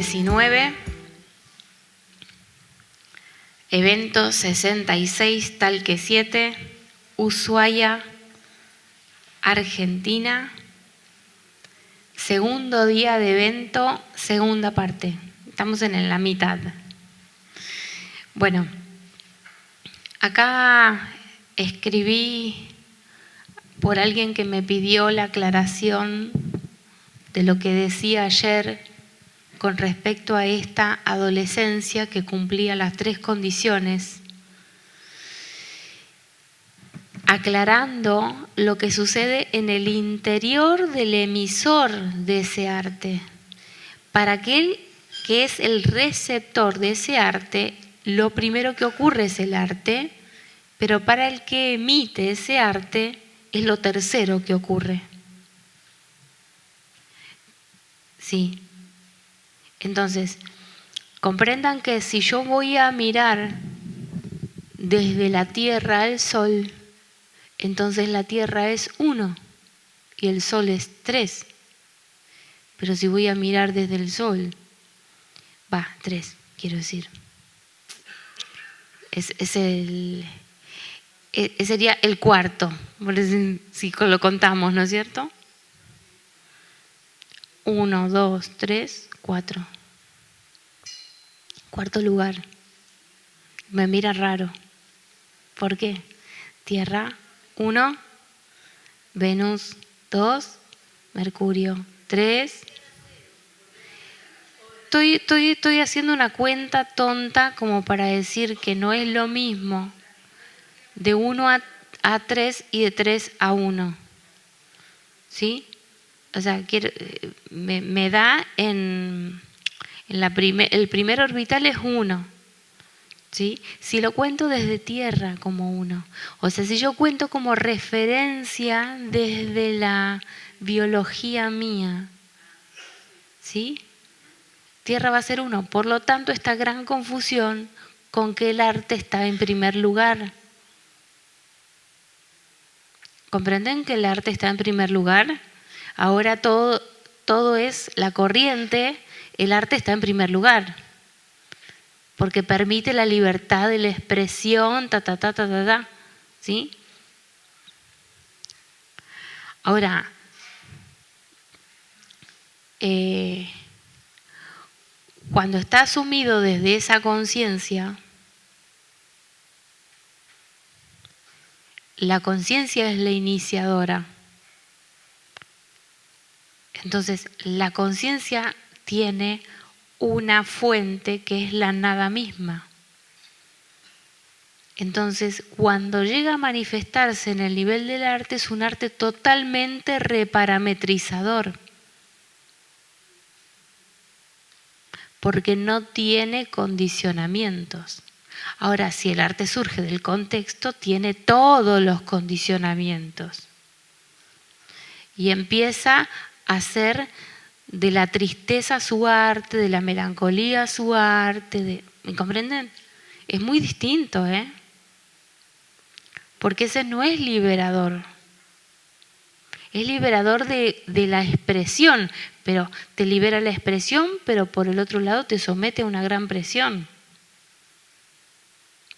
19, evento 66, Talque 7, Ushuaia, Argentina. Segundo día de evento, segunda parte. Estamos en la mitad. Bueno, acá escribí por alguien que me pidió la aclaración de lo que decía ayer con respecto a esta adolescencia que cumplía las 3 condiciones, aclarando lo que sucede en el interior del emisor de ese arte. Para aquel que es el receptor de ese arte, lo primero que ocurre es el arte, pero para el que emite ese arte es lo tercero que ocurre. Sí. Entonces, comprendan que si yo voy a mirar desde la Tierra al Sol, entonces la Tierra es 1 y el Sol es 3. Pero si voy a mirar desde el Sol, 3, quiero decir. Sería el cuarto, si lo contamos, ¿no es cierto? 1, 2, 3, 4. Cuarto lugar. Me mira raro. ¿Por qué? Tierra, 1, Venus, 2, Mercurio, 3. Estoy haciendo una cuenta tonta como para decir que no es lo mismo de 1 a 3 y de 3 a 1. ¿Sí? O sea, me da el primer orbital es 1. ¿Sí? Si lo cuento desde Tierra como 1. O sea, si yo cuento como referencia desde la biología mía, ¿sí? Tierra va a ser 1. Por lo tanto, esta gran confusión con que el arte está en primer lugar. ¿Comprenden que el arte está en primer lugar? Ahora todo es la corriente, el arte está en primer lugar. Porque permite la libertad de la expresión, ¿sí? Ahora, cuando está asumido desde esa conciencia, la conciencia es la iniciadora. Entonces, la conciencia tiene una fuente que es la nada misma. Entonces, cuando llega a manifestarse en el nivel del arte, es un arte totalmente reparametrizador. Porque no tiene condicionamientos. Ahora, si el arte surge del contexto, tiene todos los condicionamientos. Y empieza a hacer de la tristeza su arte, de la melancolía su arte. ¿Me comprenden? Es muy distinto, ¿eh? Porque ese no es liberador. Es liberador de la expresión, pero te libera la expresión, pero por el otro lado te somete a una gran presión.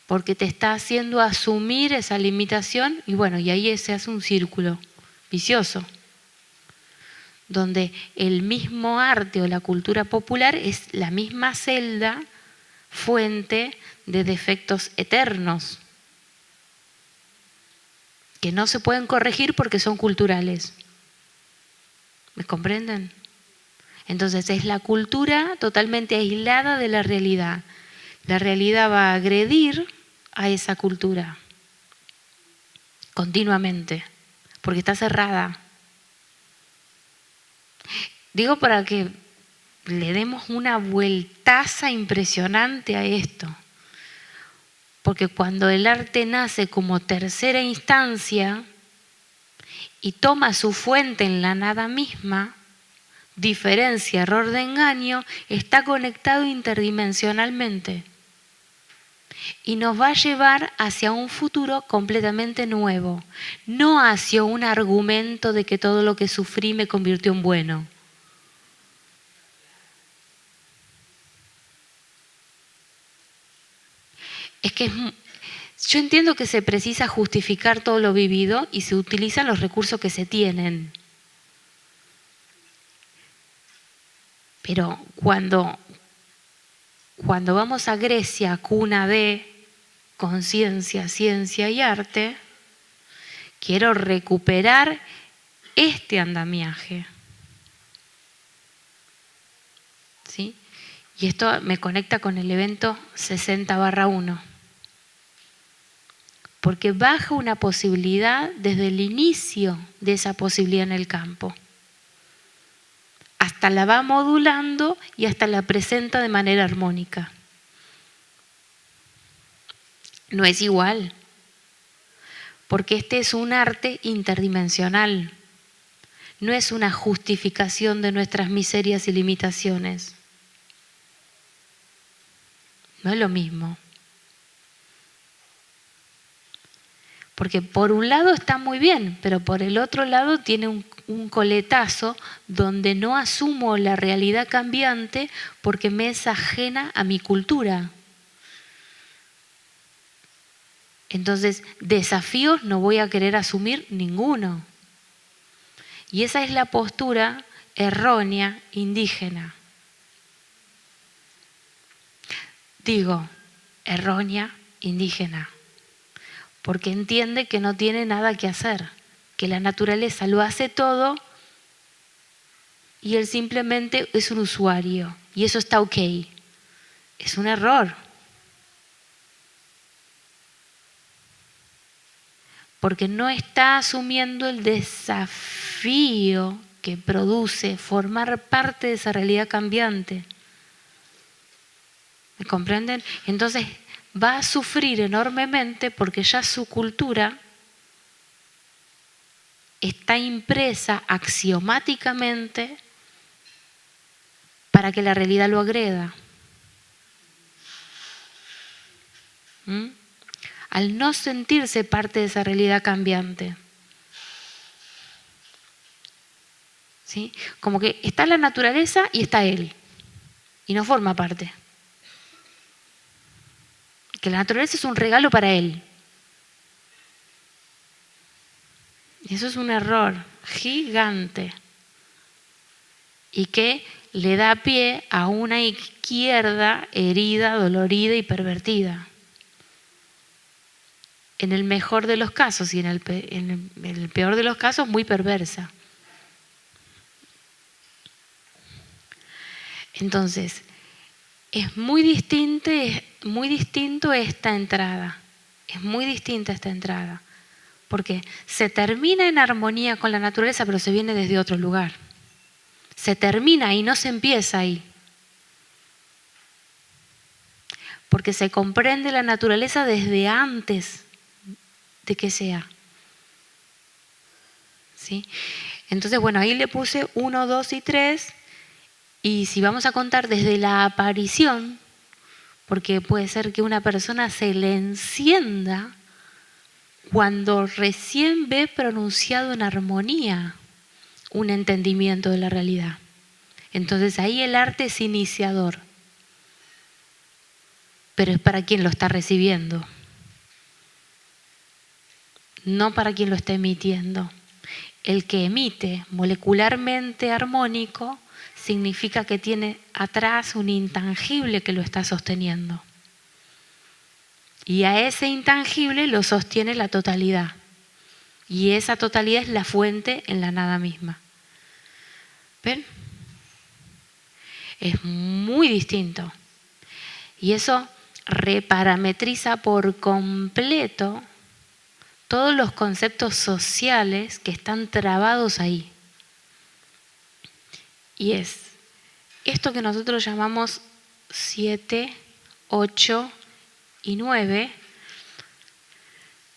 Porque te está haciendo asumir esa limitación y bueno, y ahí se hace un círculo vicioso, donde el mismo arte o la cultura popular es la misma celda, fuente de defectos eternos, que no se pueden corregir porque son culturales. ¿Me comprenden? Entonces es la cultura totalmente aislada de la realidad. La realidad va a agredir a esa cultura continuamente, porque está cerrada. Digo para que le demos una vueltaza impresionante a esto. Porque cuando el arte nace como tercera instancia y toma su fuente en la nada misma, diferencia, error de engaño, está conectado interdimensionalmente. Y nos va a llevar hacia un futuro completamente nuevo, no hacia un argumento de que todo lo que sufrí me convirtió en bueno. Es que yo entiendo que se precisa justificar todo lo vivido y se utilizan los recursos que se tienen. Pero cuando vamos a Grecia, cuna de conciencia, ciencia y arte, quiero recuperar este andamiaje. ¿Sí? Y esto me conecta con el evento 60/1. Porque baja una posibilidad desde el inicio de esa posibilidad en el campo. Hasta la va modulando y hasta la presenta de manera armónica. No es igual, porque este es un arte interdimensional. No es una justificación de nuestras miserias y limitaciones. No es lo mismo. Porque por un lado está muy bien, pero por el otro lado tiene un coletazo donde no asumo la realidad cambiante porque me es ajena a mi cultura. Entonces, desafíos no voy a querer asumir ninguno. Y esa es la postura errónea indígena. Digo, errónea indígena. Porque entiende que no tiene nada que hacer, que la naturaleza lo hace todo y él simplemente es un usuario y eso está ok. Es un error. Porque no está asumiendo el desafío que produce formar parte de esa realidad cambiante. ¿Me comprenden? Entonces va a sufrir enormemente porque ya su cultura está impresa axiomáticamente para que la realidad lo agreda. Al no sentirse parte de esa realidad cambiante. ¿Sí? Como que está la naturaleza y está él. Y no forma parte. Que la naturaleza es un regalo para él. Y eso es un error gigante. Y que le da pie a una izquierda herida, dolorida y pervertida. En el mejor de los casos y en el peor de los casos muy perversa. Entonces, es muy distinto esta entrada. Es muy distinta esta entrada. Porque se termina en armonía con la naturaleza, pero se viene desde otro lugar. Se termina y no se empieza ahí. Porque se comprende la naturaleza desde antes de que sea. ¿Sí? Entonces, bueno, ahí le puse 1, 2 y 3. Y si vamos a contar desde la aparición, porque puede ser que una persona se le encienda cuando recién ve pronunciado en armonía un entendimiento de la realidad. Entonces ahí el arte es iniciador, pero es para quien lo está recibiendo, no para quien lo está emitiendo. El que emite molecularmente armónico significa que tiene atrás un intangible que lo está sosteniendo. Y a ese intangible lo sostiene la totalidad. Y esa totalidad es la fuente en la nada misma. ¿Ven? Es muy distinto. Y eso reparametriza por completo todos los conceptos sociales que están trabados ahí. Y es esto que nosotros llamamos 7, 8 y 9,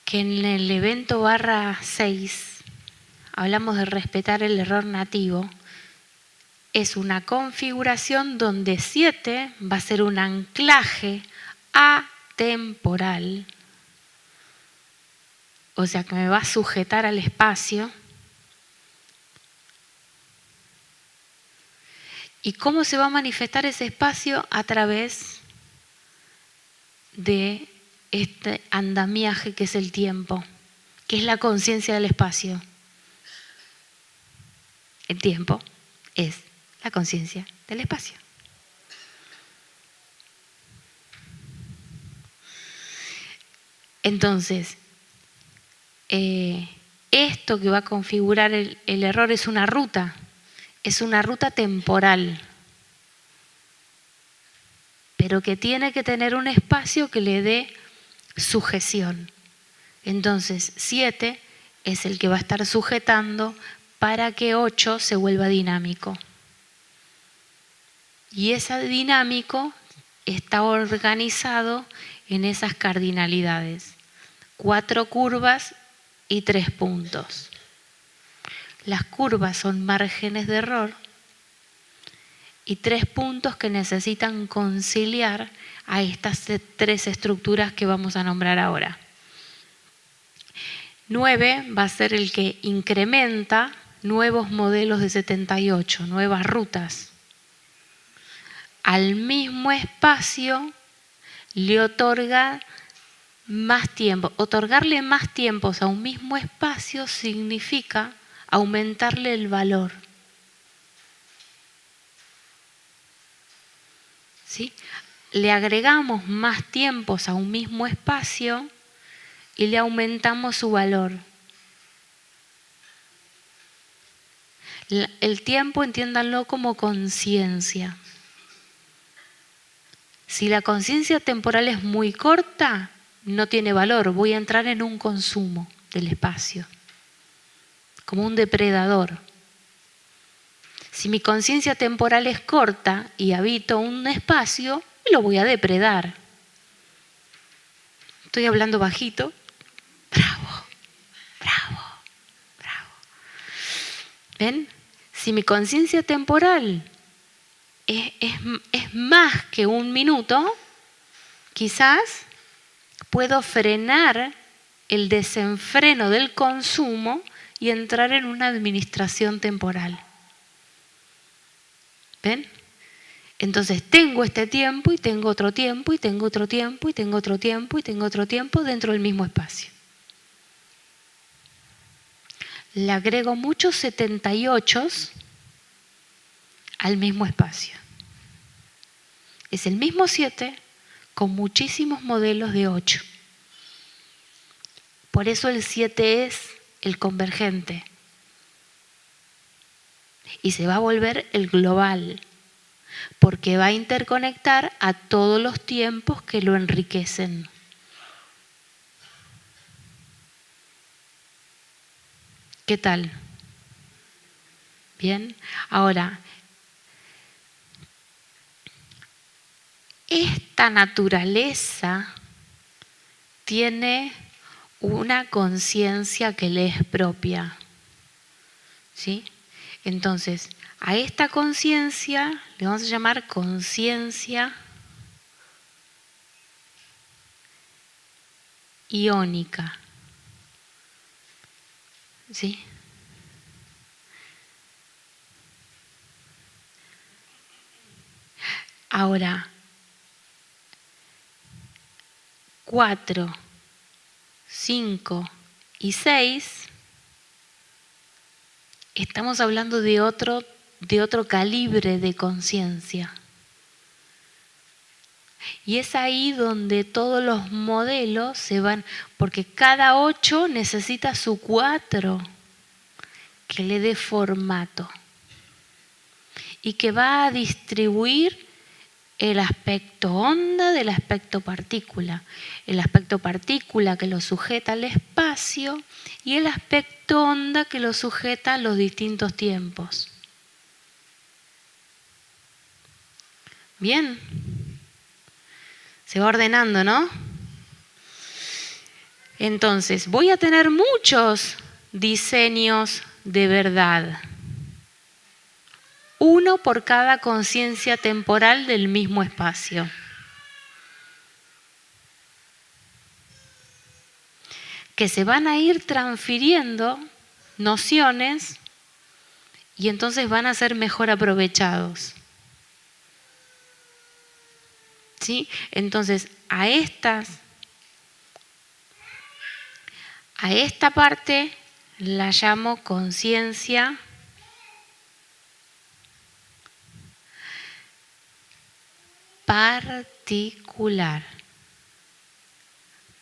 que en el evento /6 hablamos de respetar el error nativo. Es una configuración donde 7 va a ser un anclaje atemporal, o sea que me va a sujetar al espacio. ¿Y cómo se va a manifestar ese espacio? A través de este andamiaje que es el tiempo, que es la conciencia del espacio. El tiempo es la conciencia del espacio. Entonces, esto que va a configurar el error es una ruta temporal, pero que tiene que tener un espacio que le dé sujeción. Entonces, 7 es el que va a estar sujetando para que 8 se vuelva dinámico. Y ese dinámico está organizado en esas cardinalidades. 4 curvas y 3 puntos. Las curvas son márgenes de error y 3 puntos que necesitan conciliar a estas 3 estructuras que vamos a nombrar ahora. 9 va a ser el que incrementa nuevos modelos de 78, nuevas rutas. Al mismo espacio le otorga más tiempo. Otorgarle más tiempos a un mismo espacio significa aumentarle el valor. ¿Sí? Le agregamos más tiempos a un mismo espacio y le aumentamos su valor. El tiempo, entiéndanlo como conciencia. Si la conciencia temporal es muy corta, no tiene valor. Voy a entrar en un consumo del espacio, como un depredador. Si mi conciencia temporal es corta y habito un espacio, lo voy a depredar. Estoy hablando bajito. Bravo, bravo, bravo. ¿Ven? Si mi conciencia temporal es más que un minuto, quizás puedo frenar el desenfreno del consumo y entrar en una administración temporal. ¿Ven? Entonces tengo este tiempo y tengo otro tiempo y tengo otro tiempo y tengo otro tiempo y tengo otro tiempo dentro del mismo espacio. Le agrego muchos 78 al mismo espacio. Es el mismo 7 con muchísimos modelos de 8. Por eso el 7 es el convergente. Y se va a volver el global, porque va a interconectar a todos los tiempos que lo enriquecen. ¿Qué tal? Bien. Ahora, esta naturaleza tiene una conciencia que le es propia. ¿Sí? Entonces, a esta conciencia le vamos a llamar conciencia iónica. ¿Sí? Ahora, 4, 5 y 6, estamos hablando de otro calibre de conciencia. Y es ahí donde todos los modelos se van, porque cada 8 necesita su 4 que le dé formato y que va a distribuir el aspecto onda del aspecto partícula. El aspecto partícula que lo sujeta al espacio y el aspecto onda que lo sujeta a los distintos tiempos. Bien. Se va ordenando, ¿no? Entonces, voy a tener muchos diseños de verdad. Uno por cada conciencia temporal del mismo espacio. Que se van a ir transfiriendo nociones y entonces van a ser mejor aprovechados. ¿Sí? Entonces, a estas A esta parte la llamo conciencia particular,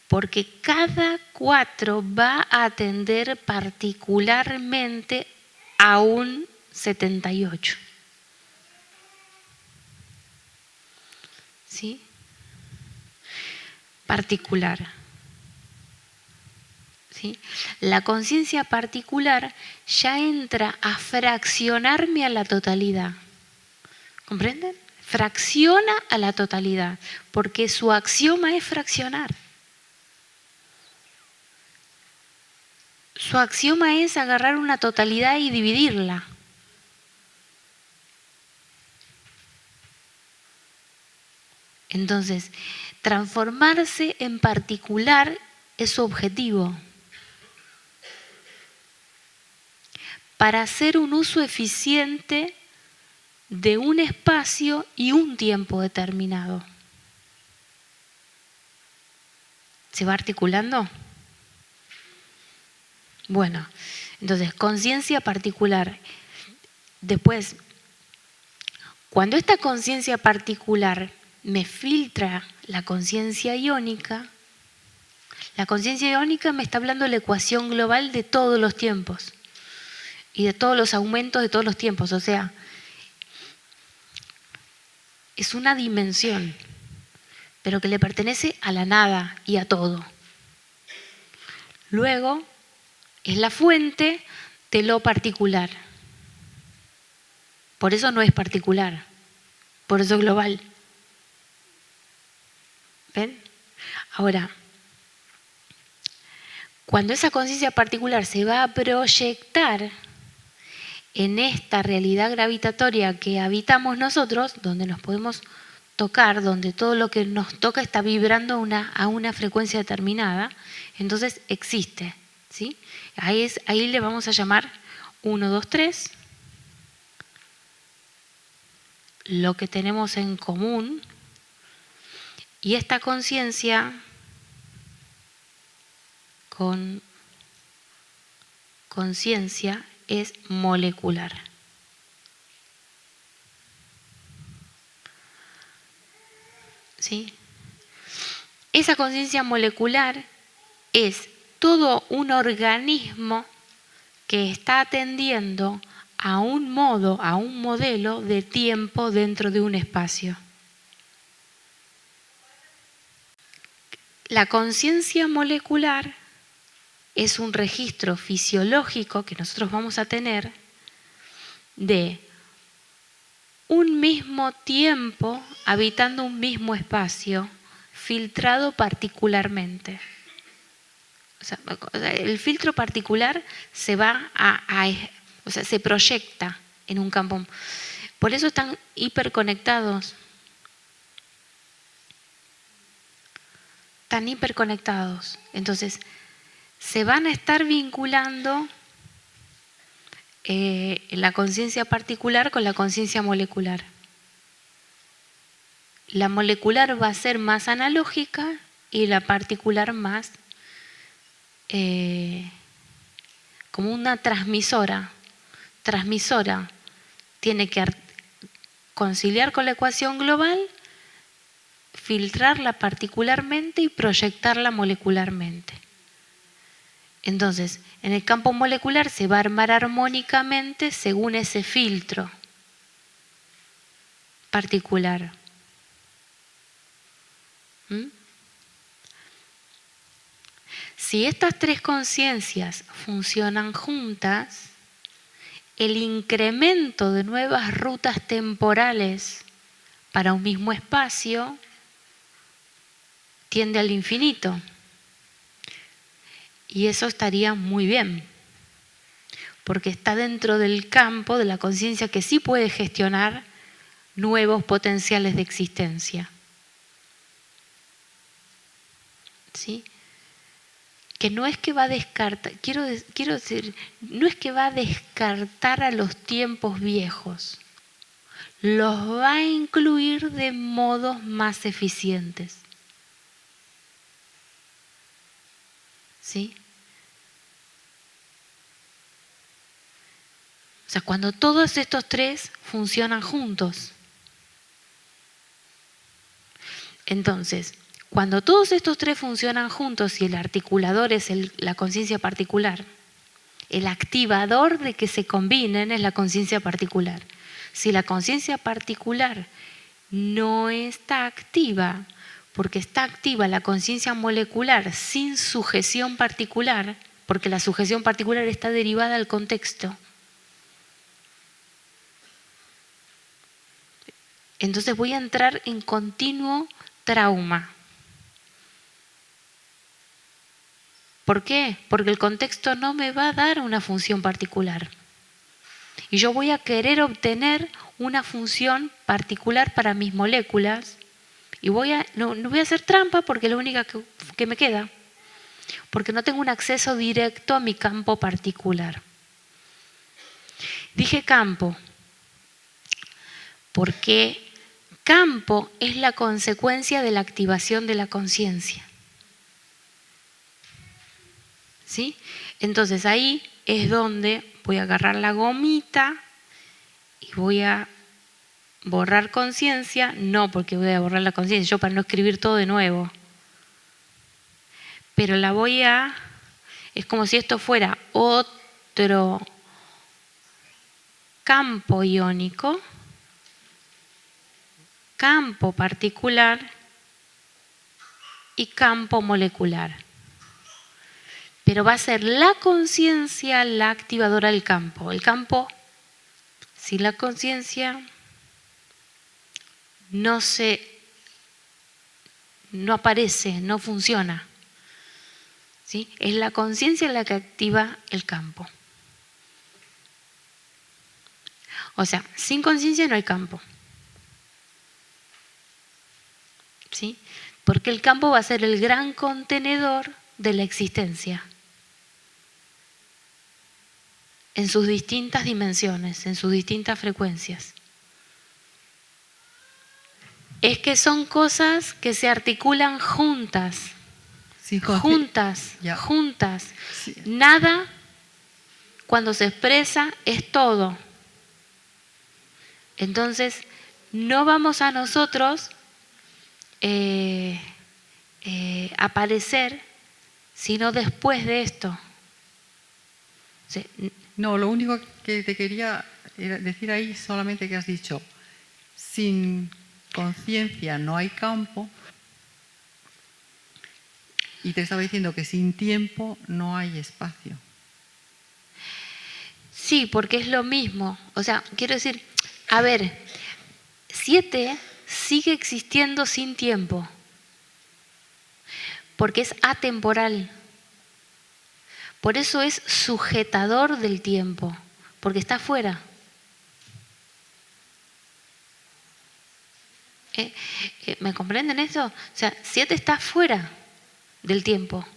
porque cada 4 va a atender particularmente a un 78. ¿Sí? Particular. ¿Sí? La conciencia particular ya entra a fraccionarme a la totalidad. ¿Comprenden? Fracciona a la totalidad, porque su axioma es fraccionar. Su axioma es agarrar una totalidad y dividirla. Entonces, transformarse en particular es su objetivo. Para hacer un uso eficiente de un espacio y un tiempo determinado. ¿Se va articulando? Bueno, entonces, conciencia particular. Después, cuando esta conciencia particular me filtra la conciencia iónica, la conciencia iónica me está hablando de la ecuación global de todos los tiempos y de todos los aumentos de todos los tiempos, o sea, es una dimensión, pero que le pertenece a la nada y a todo. Luego, es la fuente de lo particular. Por eso no es particular, por eso es global. ¿Ven? Ahora, cuando esa conciencia particular se va a proyectar en esta realidad gravitatoria que habitamos nosotros, donde nos podemos tocar, donde todo lo que nos toca está vibrando a una frecuencia determinada, entonces existe. ¿Sí? Ahí le vamos a llamar 1, 2, 3, lo que tenemos en común, y esta conciencia con conciencia es molecular. ¿Sí? Esa conciencia molecular es todo un organismo que está atendiendo a un modo, a un modelo de tiempo dentro de un espacio. La conciencia molecular es un registro fisiológico que nosotros vamos a tener de un mismo tiempo habitando un mismo espacio, filtrado particularmente. O sea, el filtro particular se va o sea, se proyecta en un campo. Por eso están hiperconectados. Están hiperconectados. Entonces, se van a estar vinculando la conciencia particular con la conciencia molecular. La molecular va a ser más analógica y la particular más como una transmisora. Transmisora tiene que conciliar con la ecuación global, filtrarla particularmente y proyectarla molecularmente. Entonces, en el campo molecular se va a armar armónicamente según ese filtro particular. Si estas tres conciencias funcionan juntas, el incremento de nuevas rutas temporales para un mismo espacio tiende al infinito. Y eso estaría muy bien, porque está dentro del campo de la conciencia que sí puede gestionar nuevos potenciales de existencia. ¿Sí? Que no es que va a descartar, quiero decir, no es que va a descartar a los tiempos viejos, los va a incluir de modos más eficientes. ¿Sí? sea, cuando todos estos tres funcionan juntos. Entonces, cuando todos estos tres funcionan juntos y el articulador es la conciencia particular, el activador de que se combinen es la conciencia particular. Si la conciencia particular no está activa, porque está activa la conciencia molecular sin sujeción particular, porque la sujeción particular está derivada del contexto, entonces voy a entrar en continuo trauma. ¿Por qué? Porque el contexto no me va a dar una función particular. Y yo voy a querer obtener una función particular para mis moléculas y no voy a hacer trampa porque es la única que me queda. Porque no tengo un acceso directo a mi campo particular. Dije campo porque campo es la consecuencia de la activación de la conciencia. ¿Sí? Entonces ahí es donde voy a agarrar la gomita y voy a borrar conciencia. No porque voy a borrar la conciencia, yo para no escribir todo de nuevo. Pero es como si esto fuera otro campo iónico, campo particular y campo molecular. Pero va a ser la conciencia la activadora del campo. El campo, si la conciencia no aparece, no funciona, ¿sí? Es la conciencia la que activa el campo. O sea, sin conciencia no hay campo. ¿Sí? Porque el campo va a ser el gran contenedor de la existencia. En sus distintas dimensiones, en sus distintas frecuencias. Es que son cosas que se articulan juntas. Sí, juntas. Sí. Nada, cuando se expresa, es todo. Entonces, no vamos a nosotros aparecer sino después de esto. Sí. No, lo único que te quería decir ahí solamente que has dicho, sin conciencia no hay campo, y te estaba diciendo que sin tiempo no hay espacio. Sí, porque es lo mismo. O sea, quiero decir, a ver, 7 sigue existiendo sin tiempo, porque es atemporal. Por eso es sujetador del tiempo, porque está fuera. ¿Me comprenden eso? O sea, 7 está fuera del tiempo.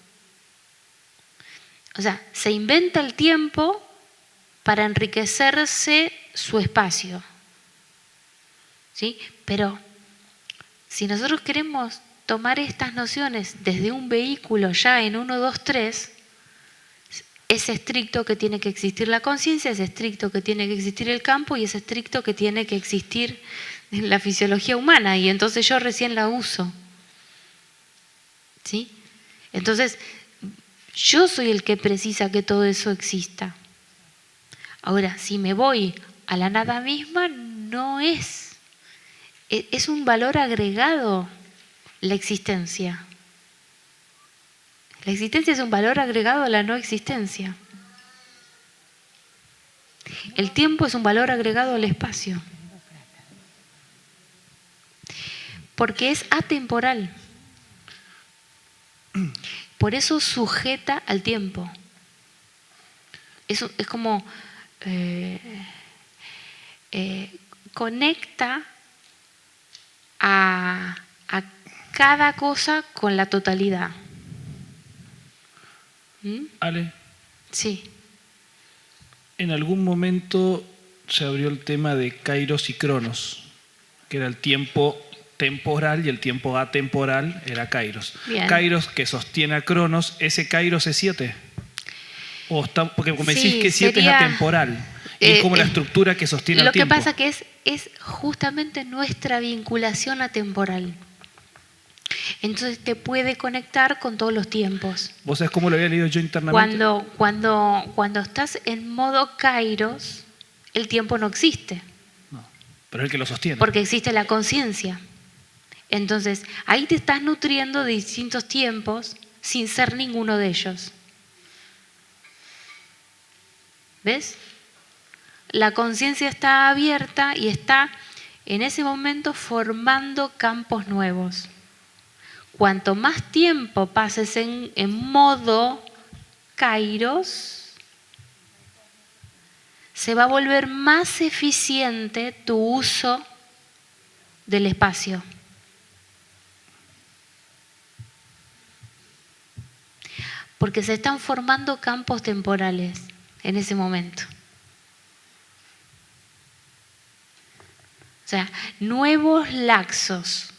O sea, se inventa el tiempo para enriquecerse su espacio. ¿Sí? Pero si nosotros queremos tomar estas nociones desde un vehículo ya en 1, 2, 3, es estricto que tiene que existir la conciencia, es estricto que tiene que existir el campo y es estricto que tiene que existir la fisiología humana, y entonces yo recién la uso. ¿Sí? Entonces, yo soy el que precisa que todo eso exista. Ahora, si me voy a la nada misma, no es. Es un valor agregado la existencia. La existencia es un valor agregado a la no existencia. El tiempo es un valor agregado al espacio. Porque es atemporal. Por eso sujeta al tiempo. Eso es como conecta a cada cosa con la totalidad. Ale. Sí. En algún momento se abrió el tema de Kairos y Cronos, que era el tiempo temporal y el tiempo atemporal era Kairos. Bien. Kairos que sostiene a Cronos, ¿ese Kairos es 7? Porque como decís que 7 es atemporal Y es como la estructura que sostiene el Lo que tiempo. pasa que es justamente nuestra vinculación atemporal. Entonces te puede conectar con todos los tiempos. ¿Vos sabés cómo lo había leído yo internamente? Cuando estás en modo kairos, el tiempo no existe, No, pero es el que lo sostiene. porque existe la conciencia. Entonces, ahí te estás nutriendo de distintos tiempos sin ser ninguno de ellos. ¿Ves? La conciencia está abierta y está en ese momento formando campos nuevos. Cuanto más tiempo pases en modo kairos, se va a volver más eficiente tu uso del espacio. Porque se están formando campos temporales en ese momento. O sea, nuevos laxos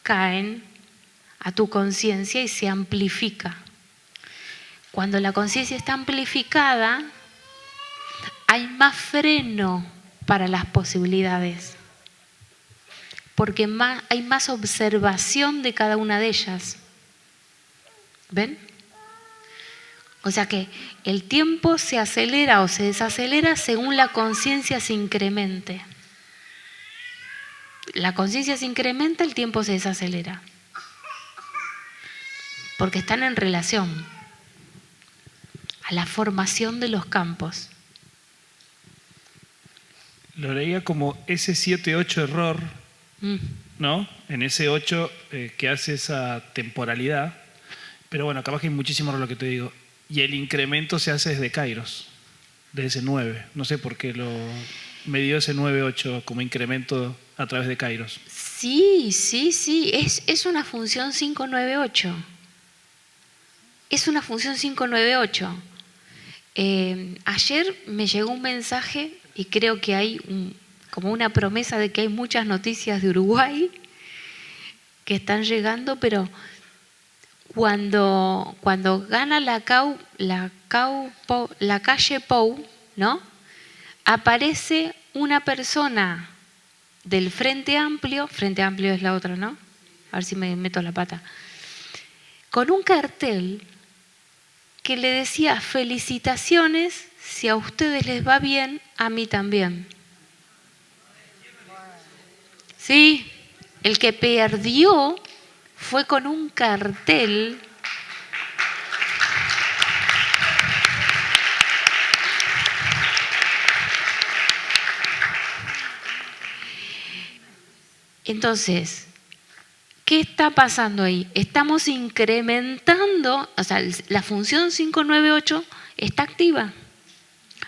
caen a tu conciencia y se amplifica. Cuando la conciencia está amplificada, hay más freno para las posibilidades, porque hay más observación de cada una de ellas. ¿Ven? O sea que el tiempo se acelera o se desacelera según la conciencia se incremente. La conciencia se incrementa, el tiempo se desacelera. Porque están en relación a la formación de los campos. Lo leía como ese 7-8 error, ¿no? En ese 8 que hace esa temporalidad. Pero bueno, capaz que hay muchísimo error lo que te digo. Y el incremento se hace desde kairos, de ese 9. No sé por qué me dio ese 9-8 como incremento a través de kairos. Sí. Es una función 598. Es una función 598. Ayer me llegó un mensaje y creo que hay como una promesa de que hay muchas noticias de Uruguay que están llegando, pero cuando gana la calle Pou, ¿no? Aparece una persona del Frente Amplio es la otra, ¿no? A ver si me meto la pata, con un cartel que le decía: felicitaciones, si a ustedes les va bien, a mí también. Sí, el que perdió fue con un cartel Entonces, ¿qué está pasando ahí? Estamos incrementando, o sea, la función 598 está activa.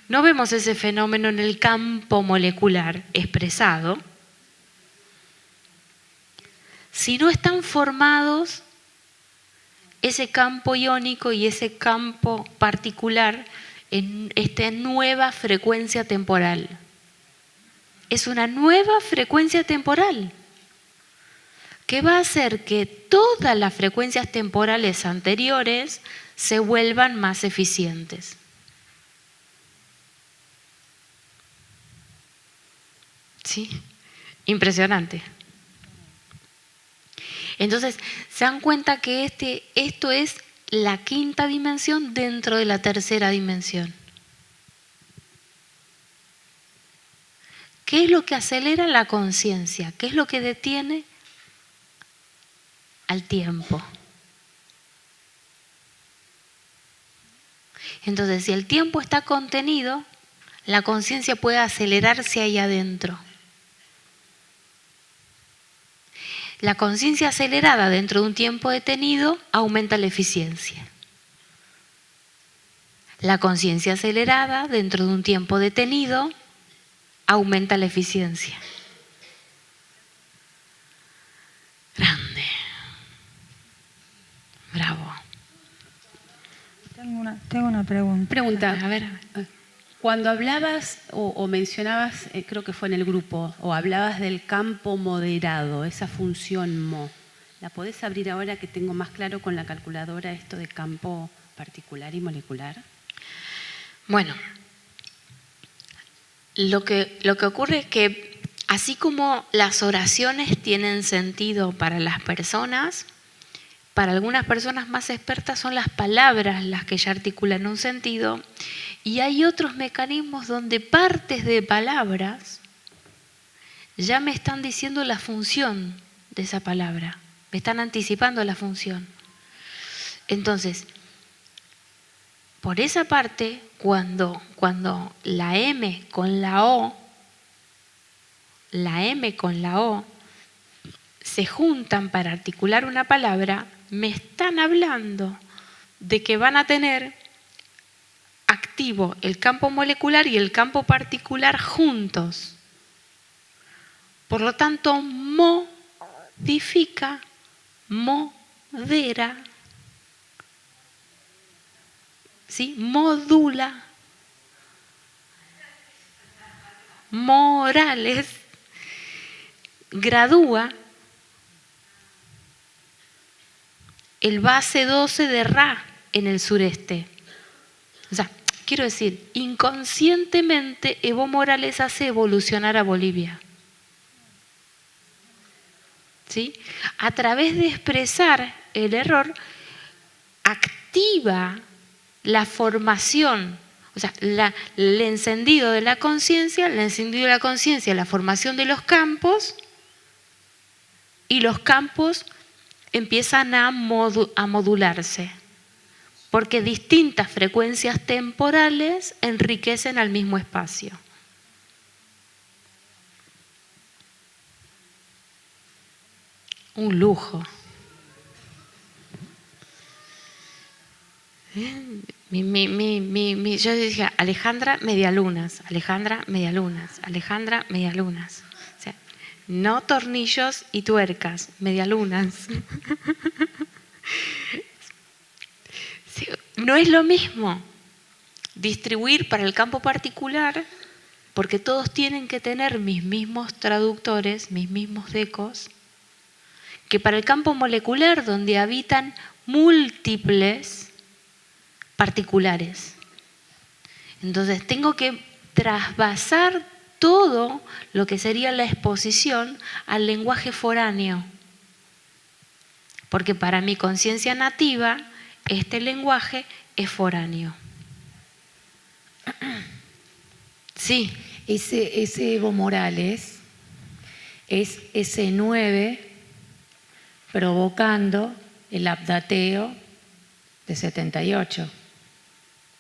No vemos ese fenómeno en el campo molecular expresado. Si no están formados ese campo iónico y ese campo particular en esta nueva frecuencia temporal. Es una nueva frecuencia temporal que va a hacer que todas las frecuencias temporales anteriores se vuelvan más eficientes. ¿Sí? Impresionante. Entonces, se dan cuenta que esto es la quinta dimensión dentro de la tercera dimensión. ¿Qué es lo que acelera la conciencia? ¿Qué es lo que detiene al tiempo? Entonces, si el tiempo está contenido, la conciencia puede acelerarse ahí adentro. La conciencia acelerada dentro de un tiempo detenido aumenta la eficiencia. La conciencia acelerada dentro de un tiempo detenido aumenta la eficiencia. Grande. Bravo. Tengo una pregunta. Pregunta. A ver. Cuando hablabas o mencionabas, creo que fue en el grupo, o hablabas del campo moderado, esa función mo, ¿la podés abrir ahora que tengo más claro con la calculadora esto de campo particular y molecular? Bueno, lo que ocurre es que así como las oraciones tienen sentido para las personas, para algunas personas más expertas son las palabras las que ya articulan un sentido, y hay otros mecanismos donde partes de palabras ya me están diciendo la función de esa palabra, me están anticipando la función. Entonces, por esa parte, cuando la M con la O se juntan para articular una palabra, me están hablando de que van a tener activo el campo molecular y el campo particular juntos. Por lo tanto, modifica, modera, ¿sí? Modula, Morales, gradúa el base 12 de Ra en el sureste. O sea, quiero decir, inconscientemente Evo Morales hace evolucionar a Bolivia. ¿Sí? A través de expresar el error, activa la formación, o sea, el encendido de la conciencia, la formación de los campos, y los campos empiezan a modularse, porque distintas frecuencias temporales enriquecen al mismo espacio. Un lujo. Yo decía, Alejandra Medialunas, Alejandra Medialunas, Alejandra Medialunas. O sea, no tornillos y tuercas, medialunas. Sí, no es lo mismo distribuir para el campo particular, porque todos tienen que tener mis mismos traductores, mis mismos decos, que para el campo molecular, donde habitan múltiples particulares. Entonces tengo que trasvasar todo lo que sería la exposición al lenguaje foráneo, porque para mi conciencia nativa este lenguaje es foráneo. Sí. Ese Evo Morales es ese 9 provocando el updateo de 78.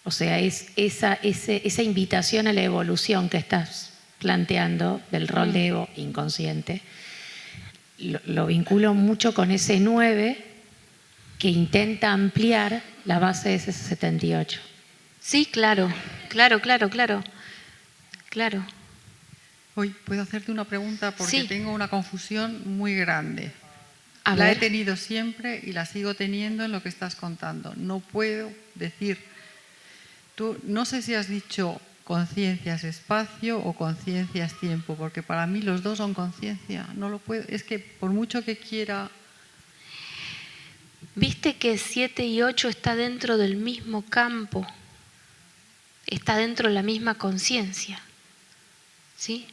O sea, es esa invitación a la evolución que estás planteando del rol de Evo inconsciente. Lo vinculo mucho con ese 9 que intenta ampliar la base de ese 78. Sí, claro. Hoy puedo hacerte una pregunta porque Sí. tengo una confusión muy grande. A La ver. he tenido siempre y la sigo teniendo en lo que estás contando. No puedo decir, tú no sé si has dicho conciencia es espacio o conciencia es tiempo, porque para mí los dos son conciencia. No lo puedo, es que por mucho que quiera. ¿Viste que 7 y 8 está dentro del mismo campo? Está dentro de la misma conciencia. ¿Sí?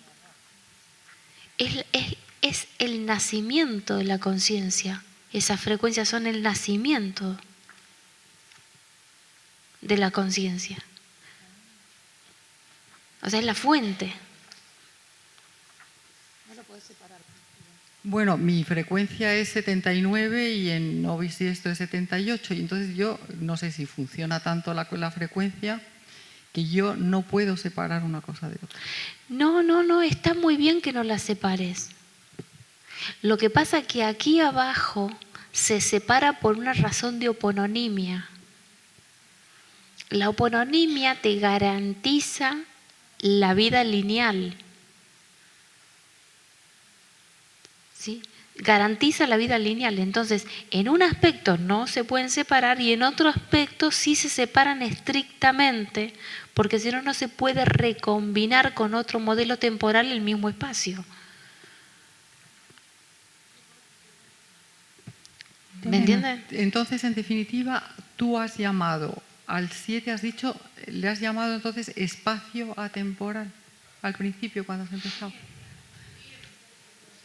Es el nacimiento de la conciencia. Esas frecuencias son el nacimiento de la conciencia. O sea, es la fuente. Bueno, mi frecuencia es 79 y en Novis esto es 78. Y entonces yo no sé si funciona tanto la frecuencia que yo no puedo separar una cosa de otra. No, está muy bien que no las separes. Lo que pasa es que aquí abajo se separa por una razón de opononimia. La opononimia te garantiza la vida lineal. ¿Sí? Garantiza la vida lineal. Entonces, en un aspecto no se pueden separar y en otro aspecto sí se separan estrictamente, porque si no, no se puede recombinar con otro modelo temporal el mismo espacio. ¿Me entienden? Entonces, en definitiva, tú has llamado al 7 has dicho, le has llamado entonces espacio atemporal, al principio cuando has empezado.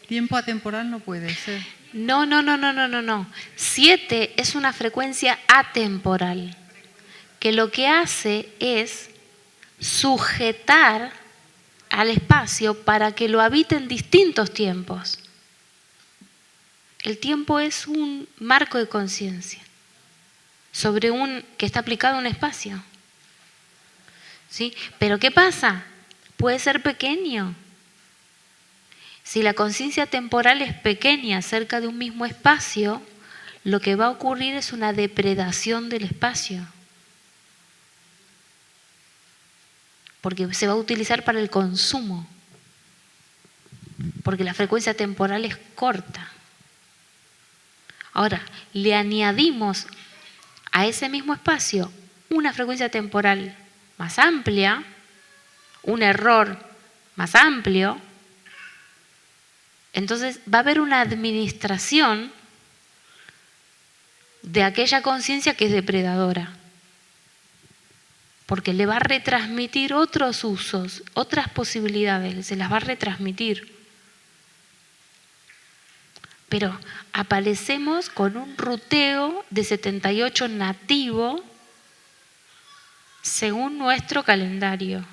Tiempo atemporal no puede ser. No. 7 es una frecuencia atemporal, que lo que hace es sujetar al espacio para que lo habite en distintos tiempos. El tiempo es un marco de conciencia que está aplicado a un espacio. ¿Sí? Pero ¿qué pasa? Puede ser pequeño. Si la conciencia temporal es pequeña cerca de un mismo espacio, lo que va a ocurrir es una depredación del espacio. Porque se va a utilizar para el consumo. Porque la frecuencia temporal es corta. Ahora, le añadimos a ese mismo espacio una frecuencia temporal más amplia, un error más amplio, entonces va a haber una administración de aquella conciencia que es depredadora, porque le va a retransmitir otros usos, otras posibilidades, se las va a retransmitir. Pero aparecemos con un ruteo de 78 nativo según nuestro calendario.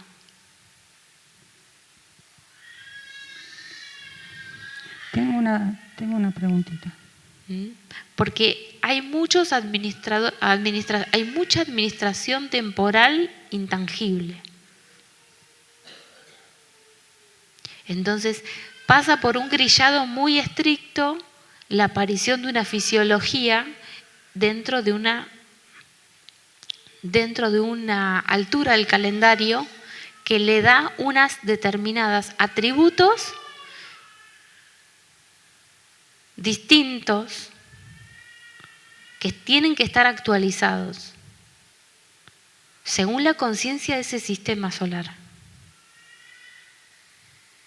Tengo una preguntita. Porque hay mucha administración temporal intangible. Entonces pasa por un grillado muy estricto la aparición de una fisiología dentro de una altura del calendario que le da unas determinadas atributos distintos que tienen que estar actualizados según la conciencia de ese sistema solar.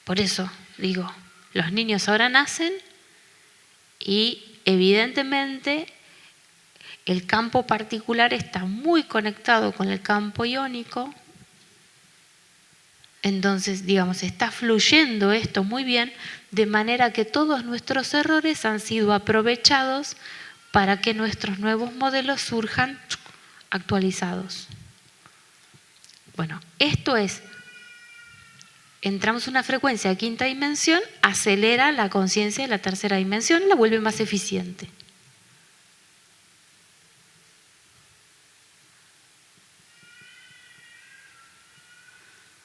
Por eso digo, los niños ahora nacen y evidentemente el campo particular está muy conectado con el campo iónico. Entonces, digamos, está fluyendo esto muy bien, de manera que todos nuestros errores han sido aprovechados para que nuestros nuevos modelos surjan actualizados. Bueno, esto es, entramos en una frecuencia de quinta dimensión, acelera la conciencia de la tercera dimensión, la vuelve más eficiente.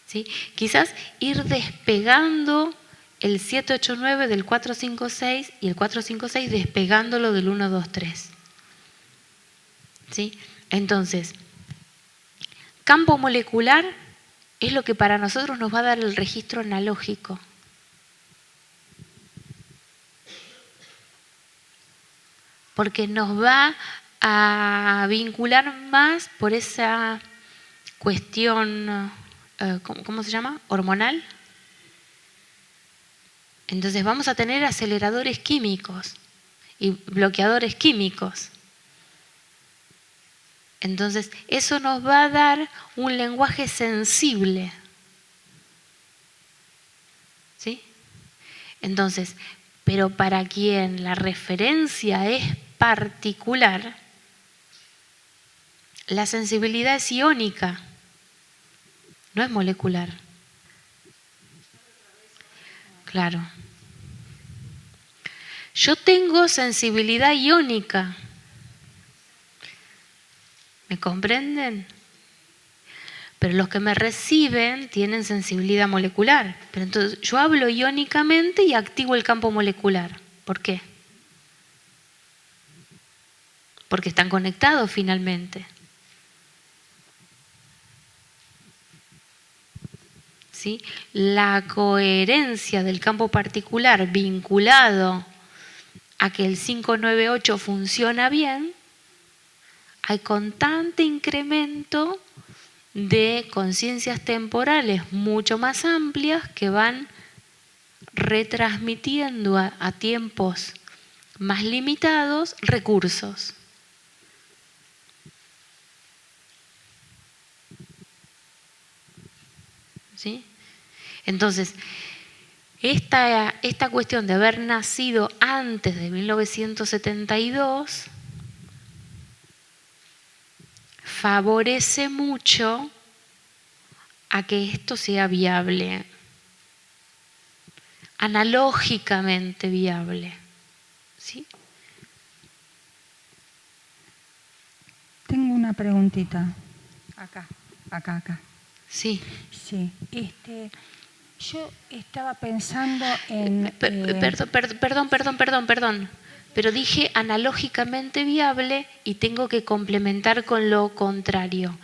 ¿Sí? Quizás ir despegando el 789 del 456 y el 456 despegándolo del 123. ¿Sí? Entonces, campo molecular es lo que para nosotros nos va a dar el registro analógico. Porque nos va a vincular más por esa cuestión, ¿cómo se llama? Hormonal. Entonces vamos a tener aceleradores químicos y bloqueadores químicos. Entonces eso nos va a dar un lenguaje sensible. ¿Sí? Entonces, pero para quien la referencia es particular, la sensibilidad es iónica, no es molecular. Claro. Yo tengo sensibilidad iónica. ¿Me comprenden? Pero los que me reciben tienen sensibilidad molecular. Pero entonces yo hablo iónicamente y activo el campo molecular. ¿Por qué? Porque están conectados finalmente. ¿Sí? La coherencia del campo particular vinculado a que el 598 funciona bien, hay constante incremento de conciencias temporales mucho más amplias que van retransmitiendo a tiempos más limitados recursos. ¿sí? Entonces, esta cuestión de haber nacido antes de 1972 favorece mucho a que esto sea viable, analógicamente viable, ¿sí? Tengo una preguntita. Acá. Sí. Sí. Yo estaba pensando en... Perdón. Pero dije analógicamente viable y tengo que complementar con lo contrario.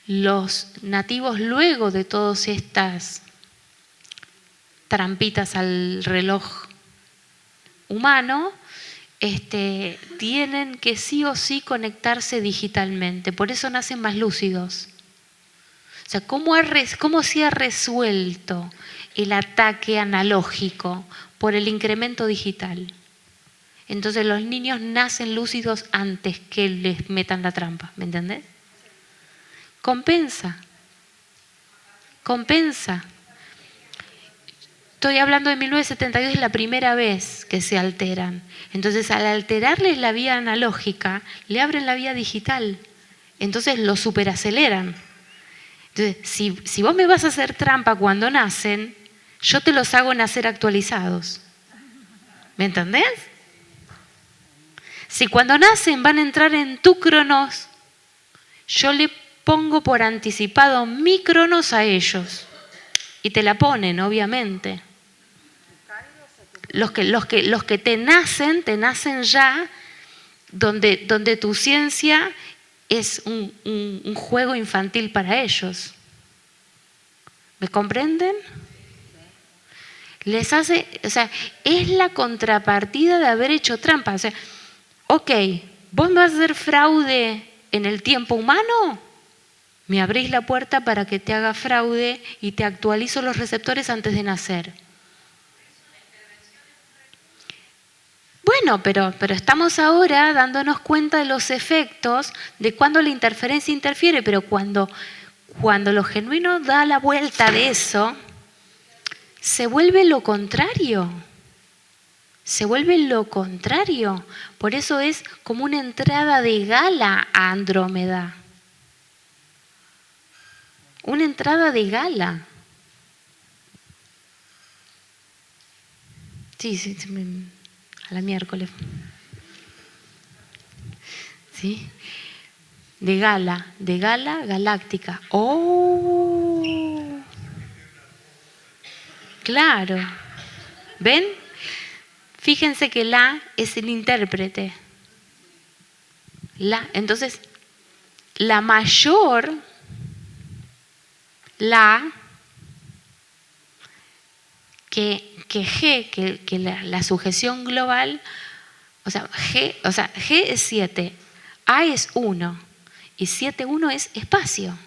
Los nativos, luego de todas estas trampitas al reloj humano, tienen que sí o sí conectarse digitalmente. Por eso nacen más lúcidos. O sea, ¿cómo se ha resuelto el ataque analógico? Por el incremento digital. Entonces los niños nacen lúcidos antes que les metan la trampa, ¿me entendés? Compensa. Estoy hablando de 1972, es la primera vez que se alteran. Entonces, al alterarles la vía analógica, le abren la vía digital. Entonces, lo superaceleran. Entonces, si vos me vas a hacer trampa cuando nacen, yo te los hago nacer actualizados. ¿Me entendés? Si cuando nacen van a entrar en tu cronos, yo le pongo por anticipado mi cronos a ellos. Y te la ponen, obviamente. Los que te nacen ya donde tu ciencia es un juego infantil para ellos. ¿Me comprenden? Les hace, o sea, es la contrapartida de haber hecho trampa. O sea, ok, ¿vos me vas a hacer fraude en el tiempo humano? Me abrís la puerta para que te haga fraude y te actualizo los receptores antes de nacer. Bueno, pero estamos ahora dándonos cuenta de los efectos de cuando la interferencia interfiere, pero cuando lo genuino da la vuelta de eso, se vuelve lo contrario. Se vuelve lo contrario. Por eso es como una entrada de gala a Andrómeda. Una entrada de gala. Sí, a la miércoles. ¿Sí? De gala galáctica. ¡Oh! Claro. ¿Ven? Fíjense que la es el intérprete. Entonces, la mayor, que G, que la sujeción global, G es 7, A es 1 y 7,1 es espacio.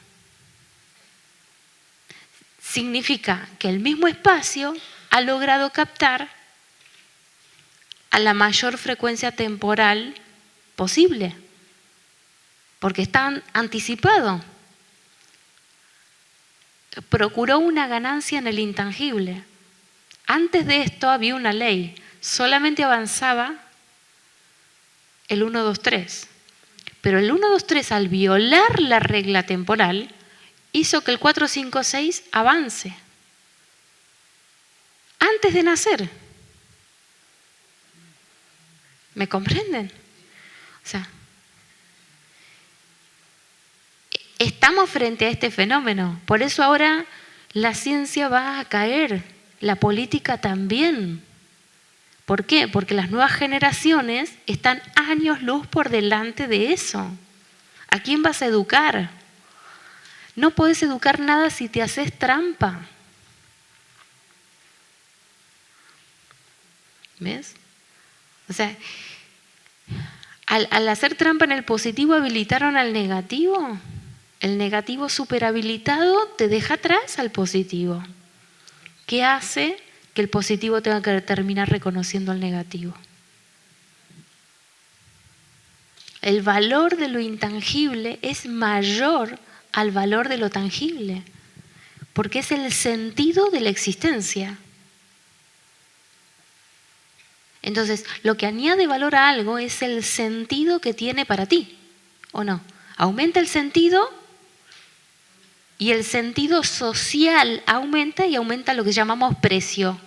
Significa que el mismo espacio ha logrado captar a la mayor frecuencia temporal posible, porque está anticipado. Procuró una ganancia en el intangible. Antes de esto había una ley, solamente avanzaba el 1, 2, 3. Pero el 1, 2, 3, al violar la regla temporal, hizo que el 4, 5, 6 avance. Antes de nacer. ¿Me comprenden? O sea, estamos frente a este fenómeno. Por eso ahora la ciencia va a caer, la política también. ¿Por qué? Porque las nuevas generaciones están años luz por delante de eso. ¿A quién vas a educar? No puedes educar nada si te haces trampa. ¿Ves? O sea, al hacer trampa en el positivo habilitaron al negativo. El negativo superhabilitado te deja atrás al positivo. ¿Qué hace que el positivo tenga que terminar reconociendo al negativo? El valor de lo intangible es mayor al valor de lo tangible. porque es el sentido de la existencia. Entonces, lo que añade valor a algo es el sentido que tiene para ti, ¿o no? Aumenta el sentido y el sentido social aumenta y aumenta lo que llamamos precio.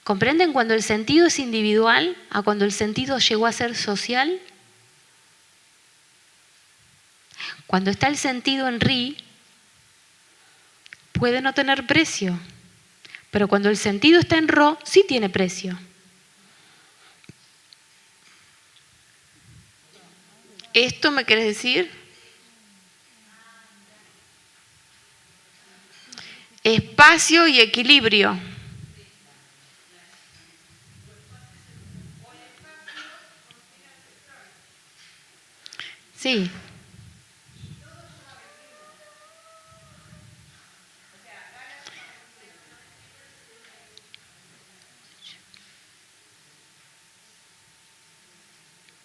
¿Comprenden cuando el sentido es individual a cuando el sentido llegó a ser social? Cuando está el sentido en ri, puede no tener precio, pero cuando el sentido está en ro, sí tiene precio. ¿Esto me querés decir? Espacio y equilibrio. Sí.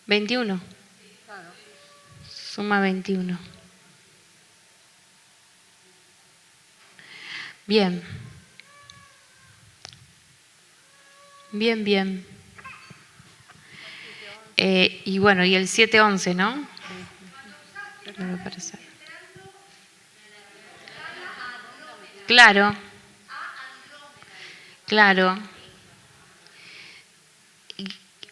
¿21? Suma 21. Bien. Bien, bien. Y bueno, y el 7-11, ¿no? Claro. Claro.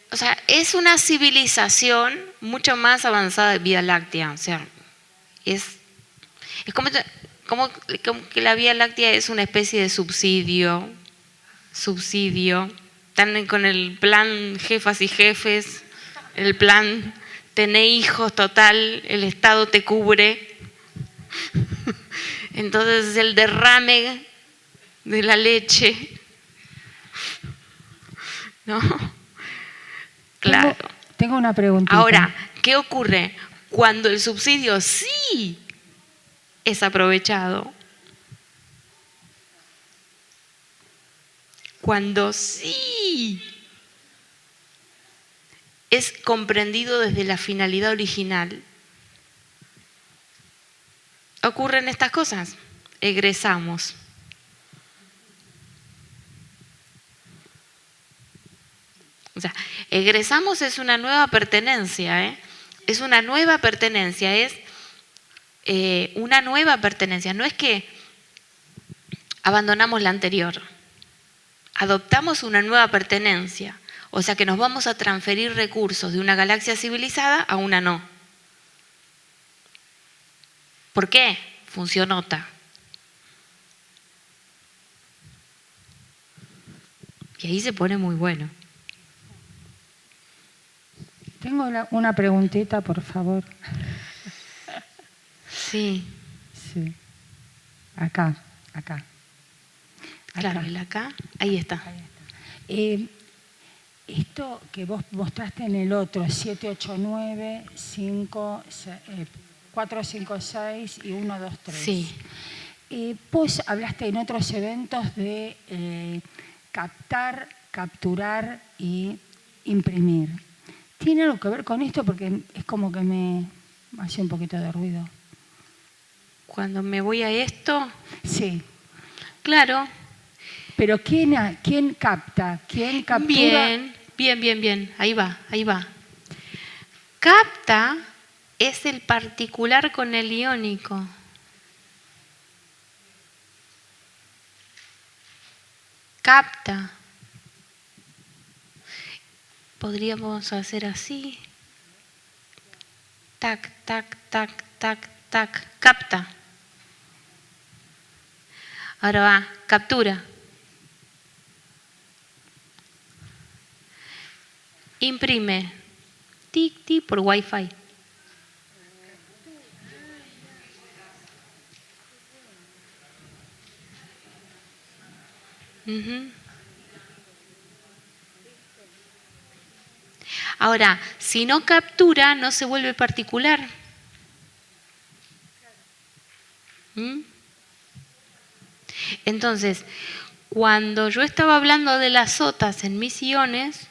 O sea, es una civilización mucho más avanzada de Vía Láctea. O sea, es como que la Vía Láctea es una especie de subsidio. Están con el plan jefas y jefes, el plan tener hijos total, el Estado te cubre. Entonces el derrame de la leche, ¿no? Claro. Tengo una pregunta. Ahora, ¿qué ocurre? Cuando el subsidio sí es aprovechado, cuando sí es comprendido desde la finalidad original, ocurren estas cosas. Egresamos. O sea, egresamos es una nueva pertenencia, ¿eh? Es una nueva pertenencia, una nueva pertenencia. No es que abandonamos la anterior, adoptamos una nueva pertenencia. O sea que nos vamos a transferir recursos de una galaxia civilizada a una no. ¿Por qué? Funcionota. Y ahí se pone muy bueno. Tengo una preguntita, por favor. Sí. Sí. Acá. Claro, el acá, ahí está. Esto que vos mostraste en el otro, 7, 8, 9, 5, 4, 5, 6 y 1, 2, 3. Sí. Vos hablaste en otros eventos de captar, capturar y imprimir. ¿Tiene algo que ver con esto? Porque es como que me hace un poquito de ruido. Cuando me voy a esto, Sí. claro. Pero ¿quién capta? ¿Quién captura? Bien. Ahí va. Capta es el particular con el iónico. Capta. Podríamos hacer así. Tac, tac, tac, tac, tac. Capta. Ahora va, captura. Imprime. Tic, tic por Wi-Fi. Ahora, si no captura, no se vuelve particular. Entonces, cuando yo estaba hablando de las otas en mis iones,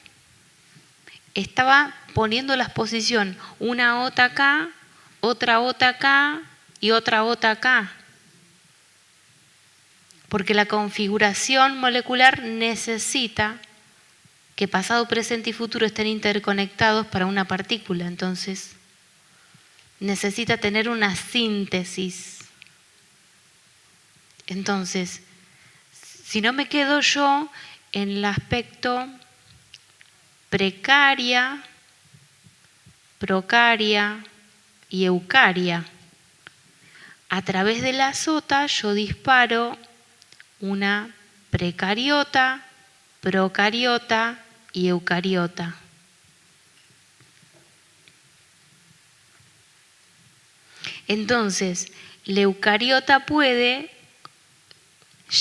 estaba poniendo la posición, una ota acá y otra ota acá. porque la configuración molecular necesita que pasado, presente y futuro estén interconectados para una partícula. Entonces, necesita tener una síntesis. Entonces, si no me quedo yo en el aspecto precaria, procaria y eucaria, a través de la sota yo disparo una precariota, procariota y eucariota. Entonces, la eucariota puede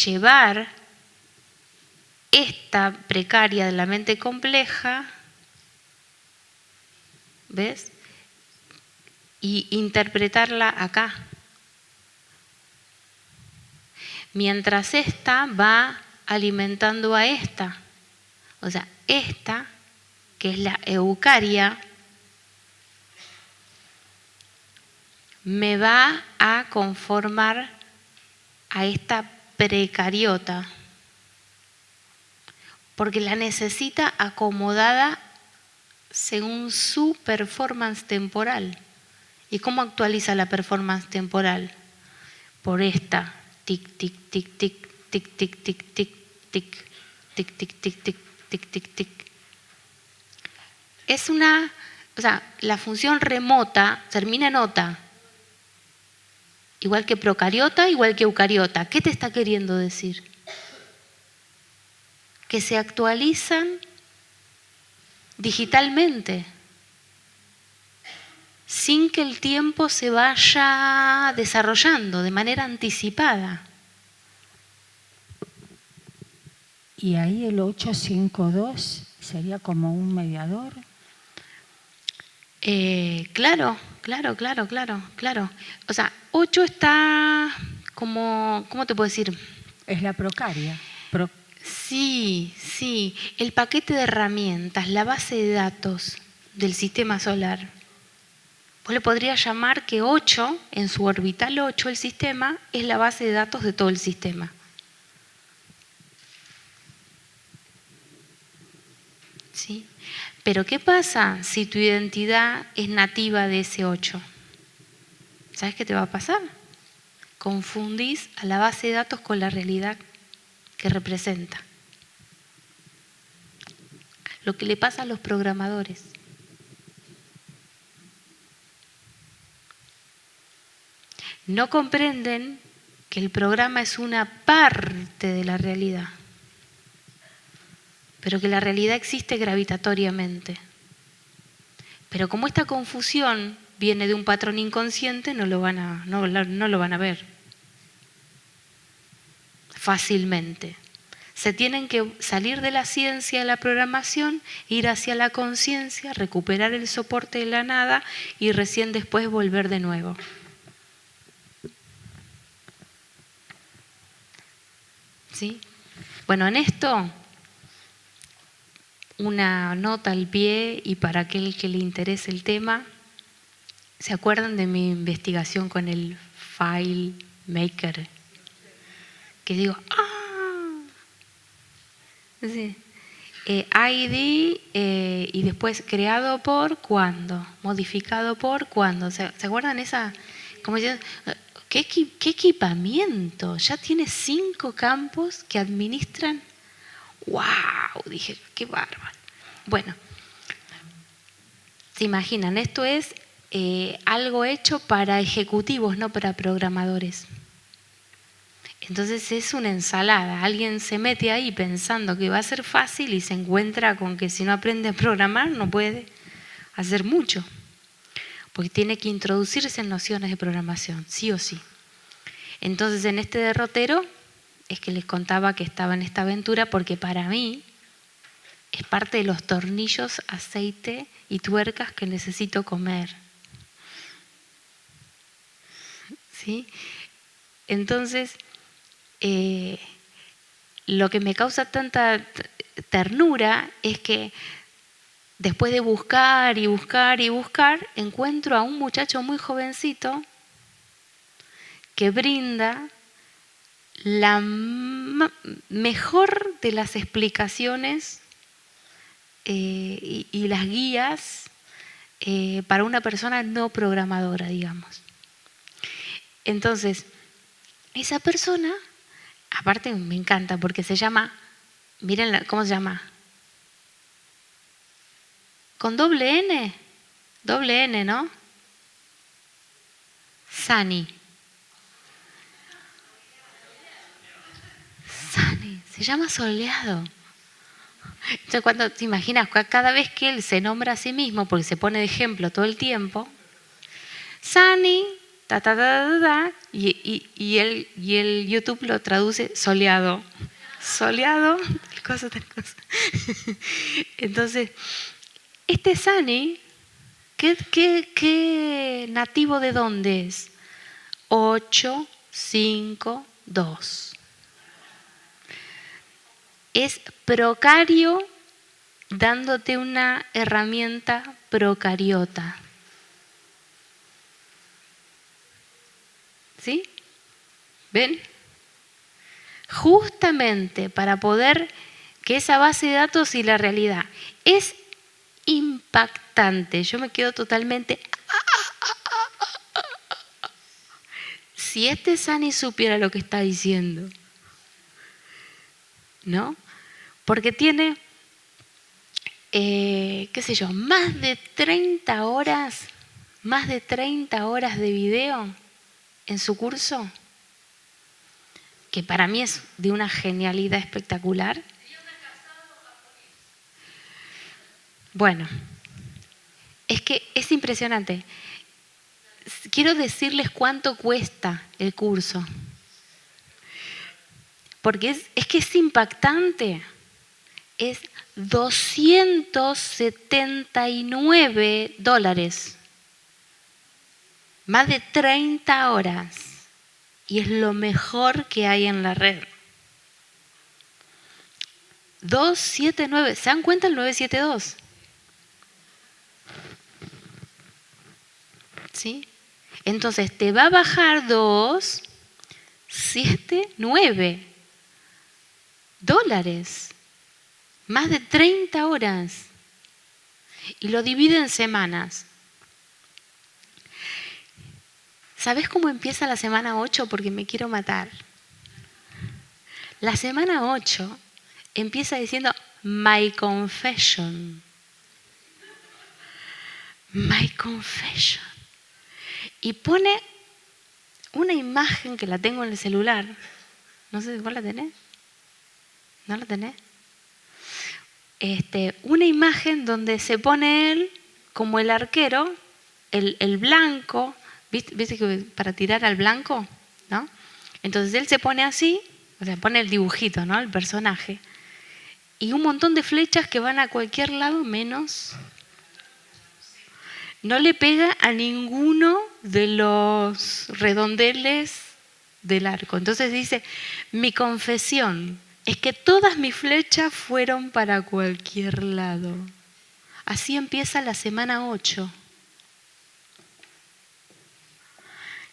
llevar esta precaria de la mente compleja, ¿ves? Y interpretarla acá. Mientras esta va alimentando a esta. O sea, esta, que es la eucaria, me va a conformar a esta precariota, porque la necesita acomodada según su performance temporal. ¿Y cómo actualiza la performance temporal? Por esta, tic, tic, tic, tic, tic, tic, tic, tic, tic, tic, tic, tic, tic, tic, tic, tic. Es una, o sea, la función remota termina en ota. Igual que procariota, igual que eucariota. ¿Qué te está queriendo decir? Que se actualizan digitalmente, sin que el tiempo se vaya desarrollando de manera anticipada. Y ahí el 852 sería como un mediador. Claro. O sea, 8 está como, ¿cómo te puedo decir? Es la procaria. Sí. El paquete de herramientas, la base de datos del sistema solar. Vos le podrías llamar que 8, en su orbital 8, el sistema, es la base de datos de todo el sistema. ¿Sí? Pero ¿qué pasa si tu identidad es nativa de ese 8? ¿Sabes qué te va a pasar? Confundís a la base de datos con la realidad que representa. Lo que le pasa a los programadores. No comprenden que el programa es una parte de la realidad, pero que la realidad existe gravitatoriamente. Pero como esta confusión viene de un patrón inconsciente, no lo van a ver fácilmente. Se tienen que salir de la ciencia de la programación, ir hacia la conciencia, recuperar el soporte de la nada y recién después volver de nuevo. ¿Sí? Bueno, en esto, una nota al pie y para aquel que le interese el tema, ¿se acuerdan de mi investigación con el FileMaker? Que digo, sí. ID y después creado por cuándo, modificado por cuándo. ¿Se acuerdan esa? Como dicen, ¿qué equipamiento? Ya tiene 5 campos que administran. ¡Wow! Dije, qué bárbaro. Bueno, se imaginan, esto es algo hecho para ejecutivos, no para programadores. Entonces es una ensalada. Alguien se mete ahí pensando que va a ser fácil y se encuentra con que si no aprende a programar no puede hacer mucho. Porque tiene que introducirse en nociones de programación, sí o sí. Entonces en este derrotero es que les contaba que estaba en esta aventura porque para mí es parte de los tornillos, aceite y tuercas que necesito comer. ¿Sí? Entonces, lo que me causa tanta ternura es que después de buscar y buscar y buscar, encuentro a un muchacho muy jovencito que brinda la mejor de las explicaciones y las guías para una persona no programadora, digamos. Entonces, esa persona, aparte me encanta porque se llama, miren cómo se llama, con doble N, ¿no? Sani. Sani, se llama Soleado. Entonces, cuando te imaginas, cada vez que él se nombra a sí mismo, porque se pone de ejemplo todo el tiempo, Sani, y el YouTube lo traduce soleado. Soleado, tal cosa. Entonces, este Sani, ¿qué nativo de dónde es? 8, 5, 2. Es procario dándote una herramienta procariota. ¿Sí? ¿Ven? Justamente para poder que esa base de datos y la realidad es impactante. Yo me quedo totalmente... Si este Sani supiera lo que está diciendo, ¿no? Porque tiene, qué sé yo, más de 30 horas de video en su curso, que para mí es de una genialidad espectacular. Bueno, es que es impresionante. Quiero decirles cuánto cuesta el curso, porque es que es impactante. Es $279, más de 30 horas, y es lo mejor que hay en la red. 279, ¿se dan cuenta el 972? ¿Sí? Entonces te va a bajar $279, más de 30 horas, y lo divide en semanas. ¿Sabes cómo empieza la semana 8? Porque me quiero matar. La semana 8 empieza diciendo My confession. My confession. Y pone una imagen que la tengo en el celular. No sé, ¿vos la tenés? ¿No la tenés? Una imagen donde se pone él como el arquero, el blanco. ¿Viste que para tirar al blanco? ¿No? Entonces él se pone así, o sea, pone el dibujito, ¿no? El personaje. Y un montón de flechas que van a cualquier lado menos. No le pega a ninguno de los redondeles del arco. Entonces dice, mi confesión es que todas mis flechas fueron para cualquier lado. Así empieza la semana 8.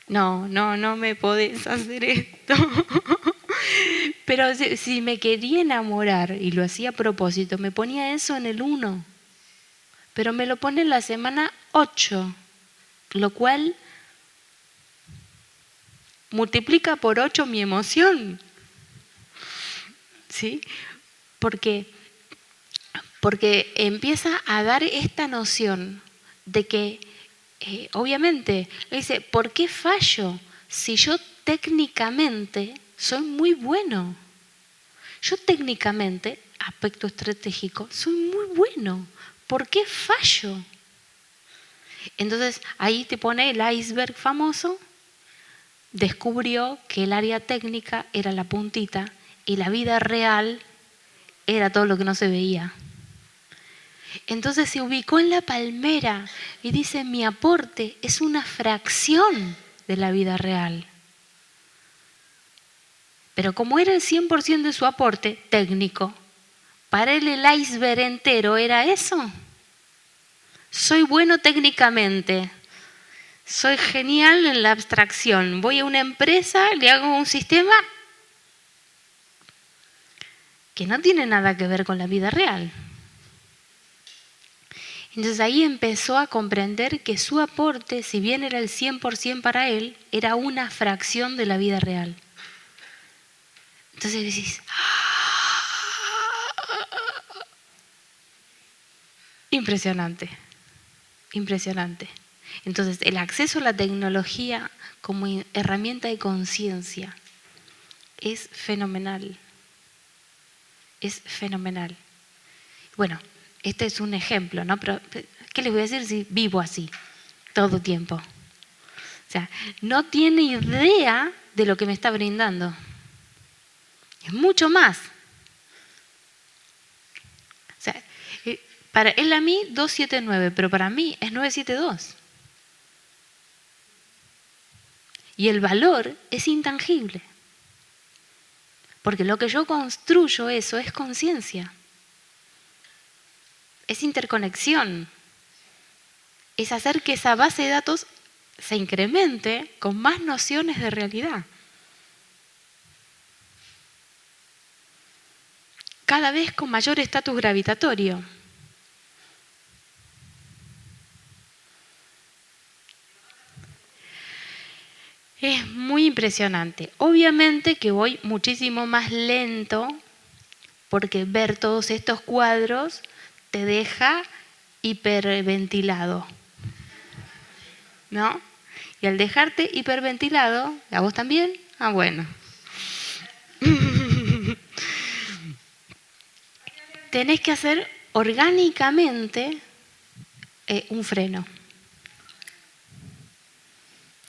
No me podés hacer esto. Pero si me quería enamorar, y lo hacía a propósito, me ponía eso en el 1. Pero me lo pone en la semana 8, lo cual multiplica por 8 mi emoción. ¿Sí? Porque empieza a dar esta noción de que, obviamente, le dice, ¿por qué fallo si yo técnicamente soy muy bueno? Yo técnicamente, aspecto estratégico, soy muy bueno. ¿Por qué fallo? Entonces ahí te pone el iceberg famoso. Descubrió que el área técnica era la puntita y la vida real era todo lo que no se veía. Entonces se ubicó en la palmera y dice, mi aporte es una fracción de la vida real. Pero como era el 100% de su aporte técnico, para él el iceberg entero era eso. Soy bueno técnicamente, soy genial en la abstracción. Voy a una empresa, le hago un sistema que no tiene nada que ver con la vida real. Entonces ahí empezó a comprender que su aporte, si bien era el 100% para él, era una fracción de la vida real. Entonces decís, impresionante, impresionante. Entonces el acceso a la tecnología como herramienta de conciencia es fenomenal. Es fenomenal. Bueno, este es un ejemplo, ¿no? Pero, ¿qué les voy a decir si vivo así todo el tiempo? O sea, no tiene idea de lo que me está brindando. Es mucho más. O sea, para él a mí 279, pero para mí es 972. Y el valor es intangible. Porque lo que yo construyo eso es conciencia. Es interconexión. Es hacer que esa base de datos se incremente con más nociones de realidad. Cada vez con mayor estatus gravitatorio. Es muy impresionante. Obviamente que voy muchísimo más lento porque ver todos estos cuadros te deja hiperventilado, ¿no? Y al dejarte hiperventilado, ¿a vos también? Ah, bueno. Tenés que hacer orgánicamente un freno.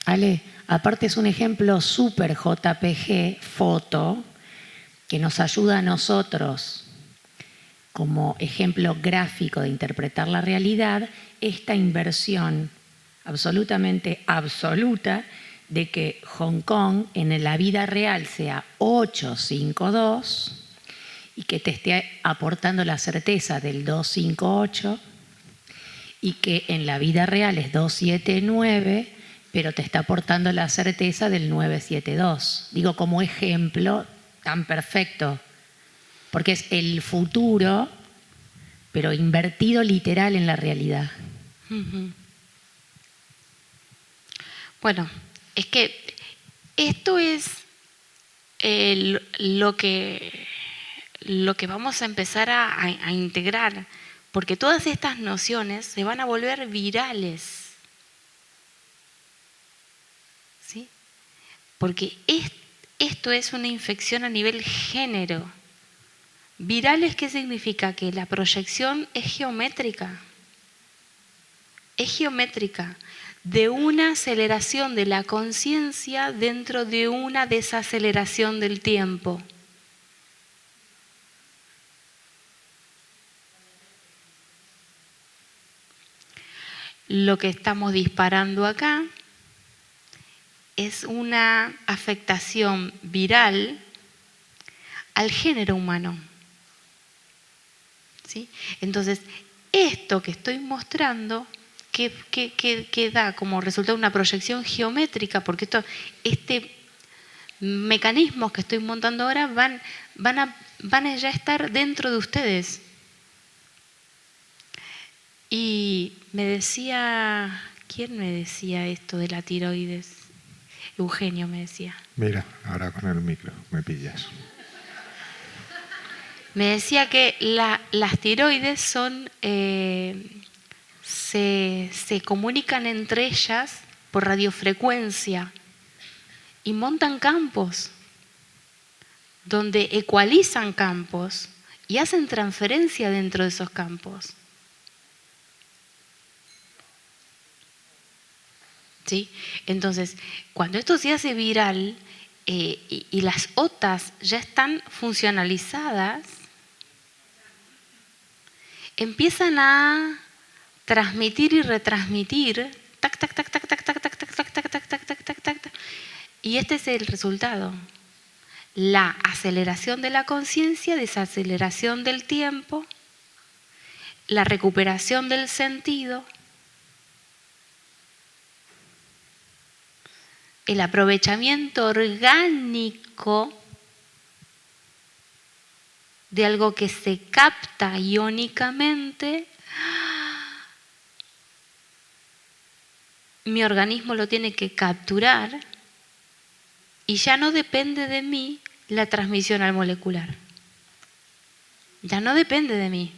Ale, aparte es un ejemplo súper JPG, foto, que nos ayuda a nosotros como ejemplo gráfico de interpretar la realidad, esta inversión absolutamente absoluta de que Hong Kong en la vida real sea 852 y que te esté aportando la certeza del 258 y que en la vida real es 279, pero te está aportando la certeza del 972. Digo, como ejemplo tan perfecto, porque es el futuro, pero invertido literal en la realidad. Bueno, es que esto es lo que vamos a empezar a integrar, porque todas estas nociones se van a volver virales. ¿Sí? Porque esto es una infección a nivel género. Virales, ¿qué significa? Que la proyección es geométrica. Es geométrica. De una aceleración de la conciencia dentro de una desaceleración del tiempo. Lo que estamos disparando acá es una afectación viral al género humano. ¿Sí? Entonces, esto que estoy mostrando, que da como resultado una proyección geométrica, porque este mecanismos que estoy montando ahora van a ya estar dentro de ustedes. Y me decía, ¿quién me decía esto de la tiroides? Eugenio me decía. Mira, ahora con el micro me pillas. Me decía que las tiroides se comunican entre ellas por radiofrecuencia y montan campos donde ecualizan campos y hacen transferencia dentro de esos campos. ¿Sí? Entonces, cuando esto se hace viral y las OTAs ya están funcionalizadas, empiezan a transmitir y retransmitir, tac, tac, tac, tac, tac, tac, tac, tac, tac, tac, tac, tac, tac, tac, tac, y este es el resultado. La aceleración de la conciencia, desaceleración del tiempo, la recuperación del sentido, el aprovechamiento orgánico de algo que se capta iónicamente, mi organismo lo tiene que capturar y ya no depende de mí la transmisión al molecular. Ya no depende de mí.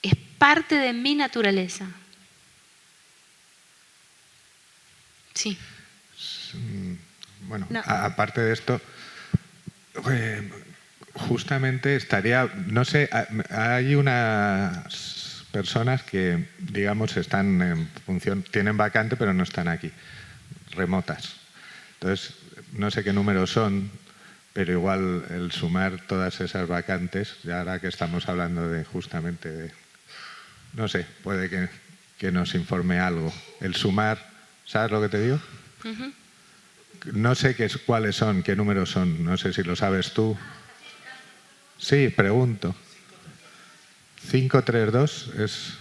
Es parte de mi naturaleza. Sí. Bueno, No. aparte de esto, justamente estaría, no sé, hay unas personas que, digamos, están en función, tienen vacante pero no están aquí, remotas. Entonces, no sé qué números son, pero igual el sumar todas esas vacantes, ya ahora que estamos hablando de justamente de, no sé, puede que nos informe algo. El sumar, ¿sabes lo que te digo? Ujú. No sé cuáles son, qué números son, no sé si lo sabes tú. Sí, pregunto. 532 es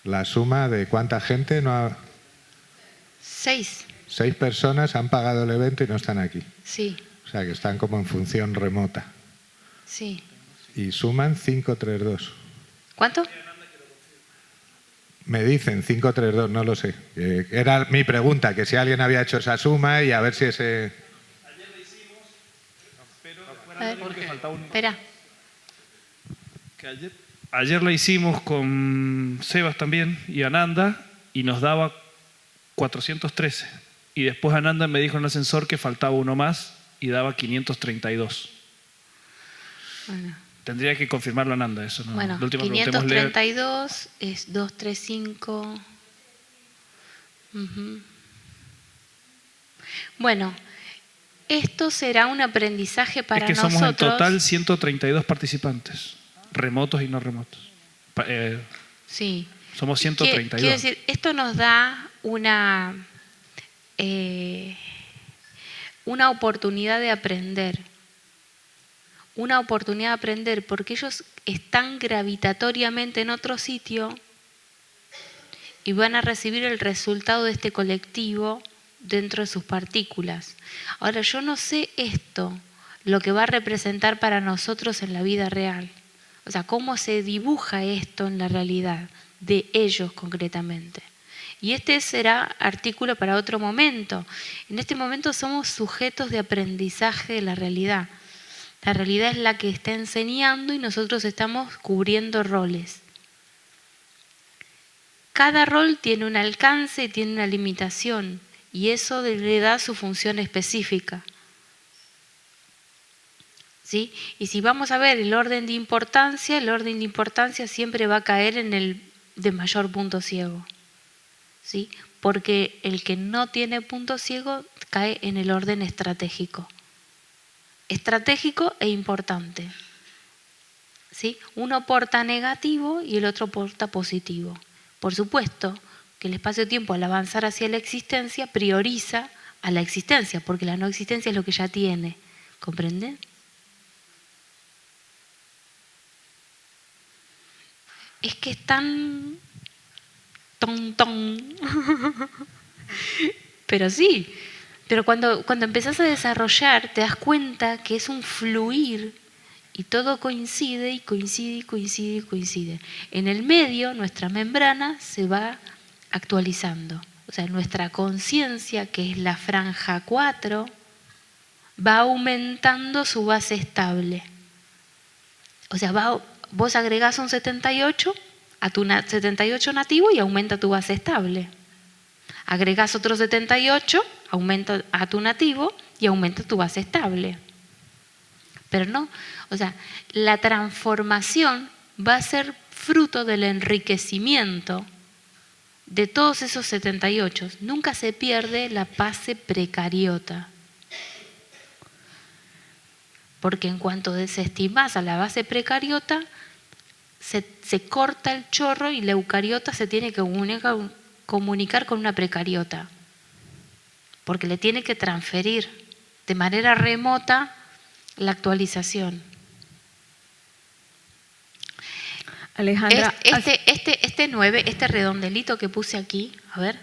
la suma de cuánta gente no ha... 6. 6 personas han pagado el evento y no están aquí. Sí, O sea, que están como en función remota. sí. Y suman 532. ¿Cuánto? Me dicen 532, no lo sé. Era mi pregunta, que si alguien había hecho esa suma y a ver si ese... A ver, espera. Que ayer la hicimos con Sebas también y Ananda y nos daba 413. Y después Ananda me dijo en el ascensor que faltaba uno más y daba 532. Bueno, Tendría que confirmarlo Ananda, eso no. bueno, La última preguntémosle. 532 es 235. Ujú. Bueno, esto será un aprendizaje para Es que nosotros. somos en total 132 participantes, remotos y no remotos. Sí. Somos 132. Quiero decir, esto nos da una oportunidad de aprender. Una oportunidad de aprender porque ellos están gravitatoriamente en otro sitio y van a recibir el resultado de este colectivo dentro de sus partículas. Ahora, yo no sé esto, lo que va a representar para nosotros en la vida real. O sea, cómo se dibuja esto en la realidad, de ellos concretamente. Y este será artículo para otro momento. En este momento somos sujetos de aprendizaje de la realidad. La realidad es la que está enseñando y nosotros estamos cubriendo roles. Cada rol tiene un alcance y tiene una limitación y eso le da su función específica. ¿Sí? Y si vamos a ver el orden de importancia siempre va a caer en el de mayor punto ciego. ¿Sí? Porque el que no tiene punto ciego cae en el orden estratégico. Estratégico e importante. ¿Sí? Uno porta negativo y el otro porta positivo. Por supuesto que el espacio-tiempo al avanzar hacia la existencia prioriza a la existencia, porque la no existencia es lo que ya tiene. ¿Comprenden? Es que es tan tontón. Pero sí. Pero cuando empezás a desarrollar, te das cuenta que es un fluir y todo coincide y coincide y coincide y coincide. En el medio, nuestra membrana se va actualizando. O sea, nuestra conciencia, que es la franja 4, va aumentando su base estable. O sea, vos agregás un 78 a tu 78 nativo y aumenta tu base estable. Agregás otro 78, aumenta a tu nativo y aumenta tu base estable. Pero no, o sea, la transformación va a ser fruto del enriquecimiento de todos esos 78. Nunca se pierde la base precariota. Porque en cuanto desestimás a la base precariota, se corta el chorro y la eucariota se tiene que comunicar con una precariota. Porque le tiene que transferir de manera remota la actualización. Alejandra, Este 9, este redondelito que puse aquí, a ver.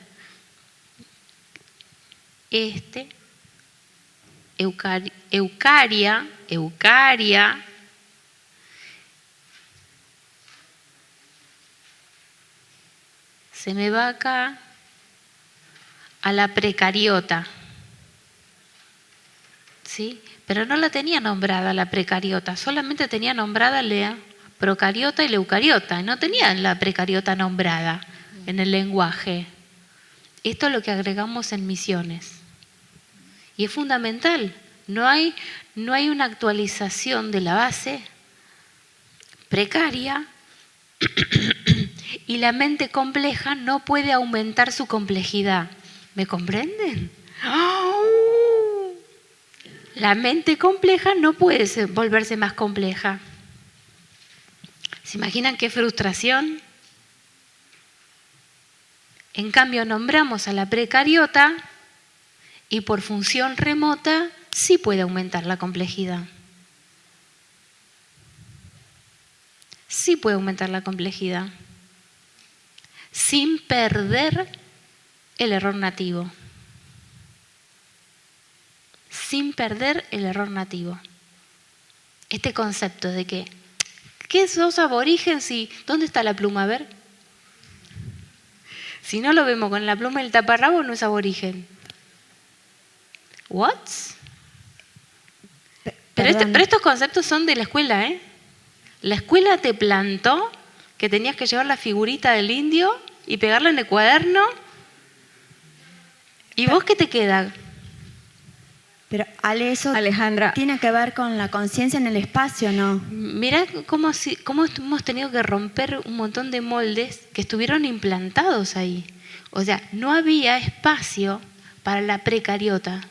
Eucaria se me va acá a la precariota. ¿Sí? Pero no la tenía nombrada la precariota, solamente tenía nombrada la procariota y la eucariota. No tenía la precariota nombrada en el lenguaje. Esto es lo que agregamos en misiones. Y es fundamental. No hay una actualización de la base precaria y la mente compleja no puede aumentar su complejidad. ¿Me comprenden? ¡Oh! La mente compleja no puede volverse más compleja. ¿Se imaginan qué frustración? En cambio, nombramos a la precariota y por función remota sí puede aumentar la complejidad. Sí puede aumentar la complejidad sin perder el error nativo. Sin perder el error nativo. Este concepto de que, ¿qué sos aborigen? Si, ¿dónde está la pluma? A ver. Si no lo vemos con la pluma y el taparrabo, no es aborigen. ¿What? Pero estos conceptos son de la escuela, ¿eh? La escuela te plantó que tenías que llevar la figurita del indio y pegarla en el cuaderno. ¿Y vos qué te queda? Pero eso, Alejandra, tiene que ver con la conciencia en el espacio, ¿no? Mirá cómo hemos tenido que romper un montón de moldes que estuvieron implantados ahí. O sea, no había espacio para la precariota.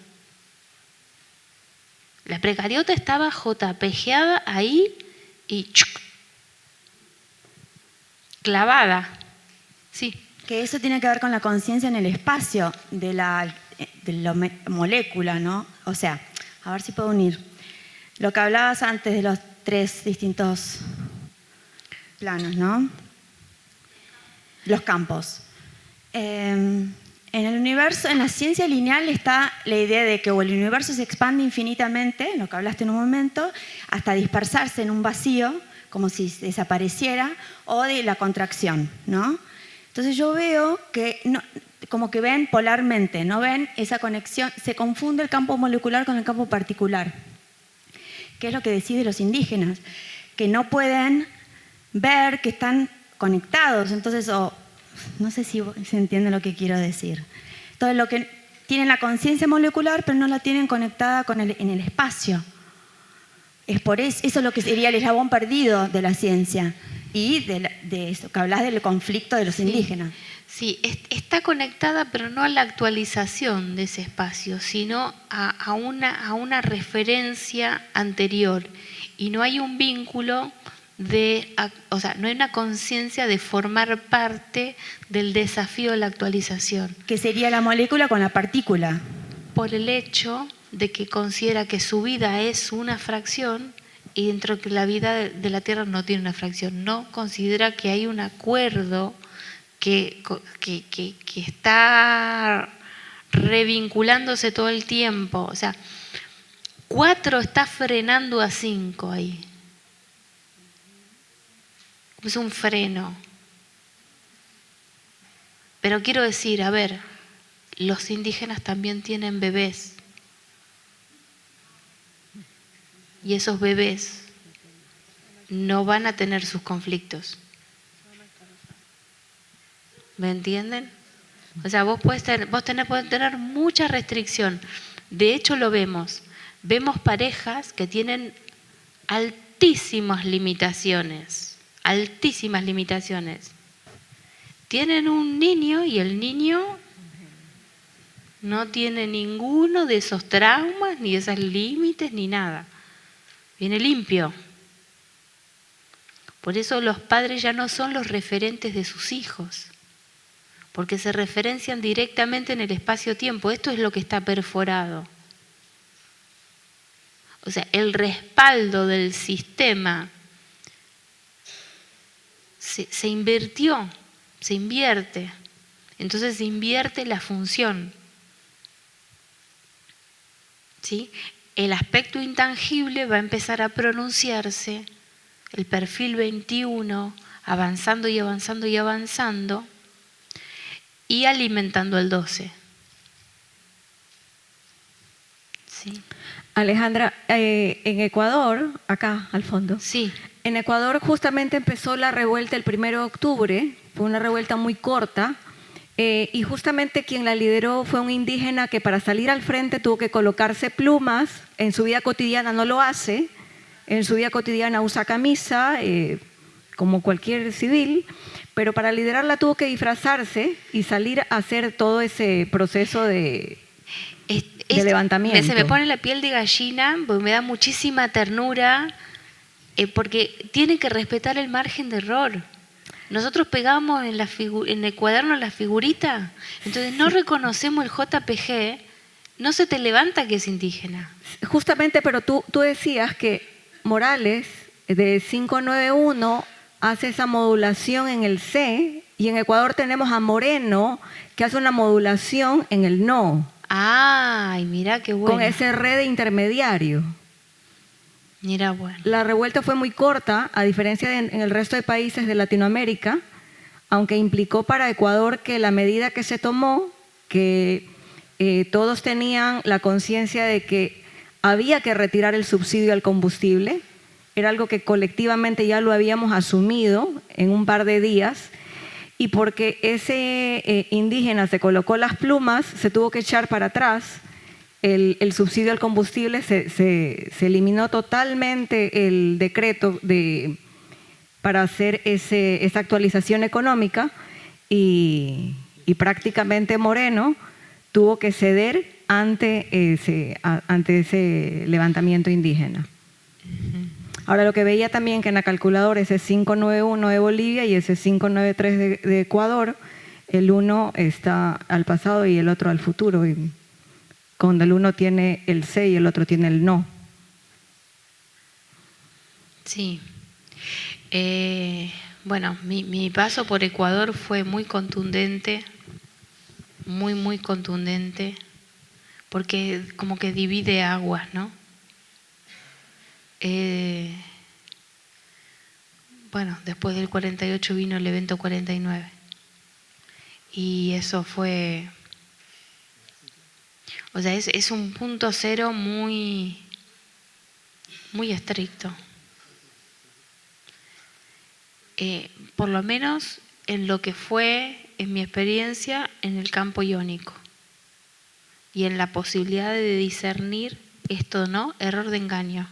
La precariota estaba JPGada ahí y clavada. Sí. Que eso tiene que ver con la conciencia en el espacio de la molécula, ¿no? O sea, a ver si puedo unir. Lo que hablabas antes de los 3 distintos planos, ¿no? Los campos. En el universo, en la ciencia lineal está la idea de que o el universo se expande infinitamente, lo que hablaste en un momento, hasta dispersarse en un vacío, como si desapareciera, o de la contracción, ¿no? Entonces yo veo que no, como que ven polarmente, no ven esa conexión, se confunde el campo molecular con el campo particular. ¿Qué es lo que deciden los indígenas? Que no pueden ver que están conectados, entonces, no sé si se entiende lo que quiero decir. Entonces, lo que tienen la conciencia molecular, pero no la tienen conectada en el espacio. Es por eso es lo que sería el eslabón perdido de la ciencia y de eso que hablas del conflicto de los indígenas. Sí, está conectada, pero no a la actualización de ese espacio, sino a una referencia anterior. Y no hay un vínculo o sea, no hay una conciencia de formar parte del desafío de la actualización. Que sería la molécula con la partícula. Por el hecho de que considera que su vida es una fracción y dentro de que la vida de la Tierra no tiene una fracción. No considera que hay un acuerdo que está revinculándose todo el tiempo. O sea, 4 está frenando a 5 ahí. Es un freno. Pero quiero decir, a ver, los indígenas también tienen bebés. Y esos bebés no van a tener sus conflictos. ¿Me entienden? O sea, vos podés tener mucha restricción. De hecho, lo vemos. Vemos parejas que tienen altísimas limitaciones. Altísimas limitaciones. Tienen un niño y el niño no tiene ninguno de esos traumas, ni de esos límites, ni nada. Viene limpio. Por eso los padres ya no son los referentes de sus hijos, porque se referencian directamente en el espacio-tiempo. Esto es lo que está perforado. O sea, el respaldo del sistema se invirtió, se invierte. Entonces se invierte la función. ¿Sí? El aspecto intangible va a empezar a pronunciarse, el perfil 21, avanzando y avanzando y avanzando, y alimentando el 12. Sí. Alejandra, en Ecuador, acá al fondo, Sí. en Ecuador justamente empezó la revuelta el 1 de octubre, fue una revuelta muy corta, y justamente quien la lideró fue un indígena que para salir al frente tuvo que colocarse plumas, en su vida cotidiana no lo hace, en su vida cotidiana usa camisa, como cualquier civil, pero para liderarla tuvo que disfrazarse y salir a hacer todo ese proceso de levantamiento. Se me pone la piel de gallina, porque me da muchísima ternura, porque tiene que respetar el margen de error. Nosotros pegamos en el cuaderno la figurita, entonces no reconocemos el JPG, no se te levanta que es indígena. Justamente, pero tú decías que Morales, de 591, hace esa modulación en el C, y en Ecuador tenemos a Moreno, que hace una modulación en el no. Ay, mira qué bueno. Con ese re de intermediario. Mira, bueno. La revuelta fue muy corta, a diferencia de en el resto de países de Latinoamérica, aunque implicó para Ecuador que la medida que se tomó, que todos tenían la conciencia de que había que retirar el subsidio al combustible, era algo que colectivamente ya lo habíamos asumido en un par de días, y porque ese indígena se colocó las plumas, se tuvo que echar para atrás el subsidio al combustible, se eliminó totalmente el decreto para hacer esa actualización económica, y prácticamente Moreno tuvo que ceder ante ese levantamiento indígena. Ahora, lo que veía también que en la calculadora ese 591 de Bolivia y ese 593 de Ecuador, el uno está al pasado y el otro al futuro, y cuando el uno tiene el sí y el otro tiene el no. Sí. Bueno, mi paso por Ecuador fue muy contundente, muy contundente, porque como que divide aguas, ¿no? Bueno, después del 48 vino el evento 49 y eso fue, o sea, es un punto cero muy estricto, por lo menos en lo que fue, en mi experiencia, en el campo iónico y en la posibilidad de discernir esto, ¿no? Error de engaño.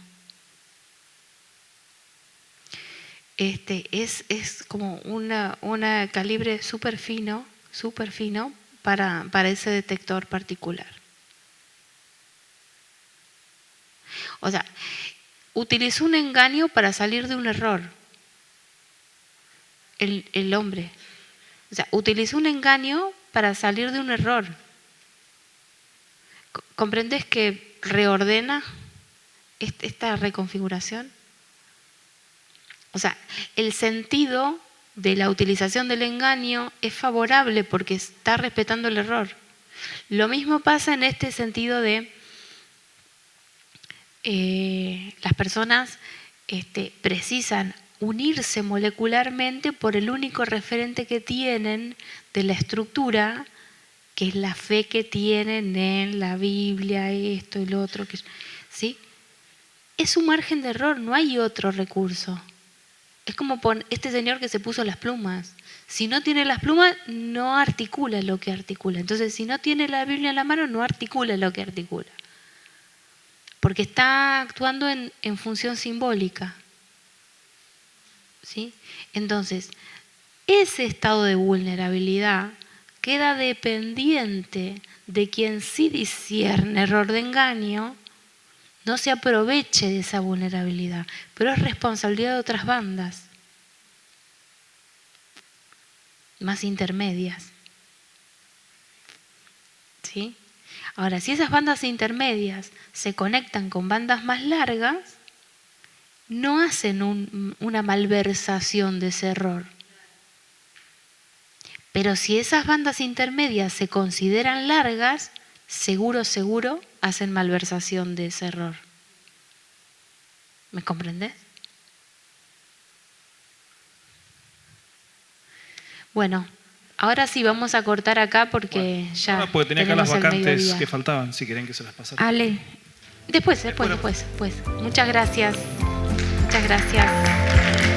Es como una calibre súper fino para ese detector particular. O sea, utilizó un engaño para salir de un error. El hombre. O sea, utilizó un engaño para salir de un error. ¿Comprendes que reordena esta reconfiguración? O sea, el sentido de la utilización del engaño es favorable porque está respetando el error. Lo mismo pasa en este sentido de las personas precisan unirse molecularmente por el único referente que tienen de la estructura, que es la fe que tienen en la Biblia, esto y lo otro, ¿sí? Es un margen de error, no hay otro recurso. Es como este señor que se puso las plumas. Si no tiene las plumas, no articula lo que articula. Entonces, si no tiene la Biblia en la mano, no articula lo que articula. Porque está actuando en función simbólica. ¿Sí? Entonces, ese estado de vulnerabilidad queda dependiente de quien sí discierne error de engaño, no se aproveche de esa vulnerabilidad, pero es responsabilidad de otras bandas más intermedias. ¿Sí? Ahora, si esas bandas intermedias se conectan con bandas más largas, no hacen una malversación de ese error. Pero si esas bandas intermedias se consideran largas, seguro hacen malversación de ese error. ¿Me comprendes? Bueno, Ahora sí, vamos a cortar acá porque ya. No, porque tenía acá las tenemos el vacantes mediodía. que faltaban, si quieren que se las pasara. Ale, Después. Muchas gracias. Muchas gracias.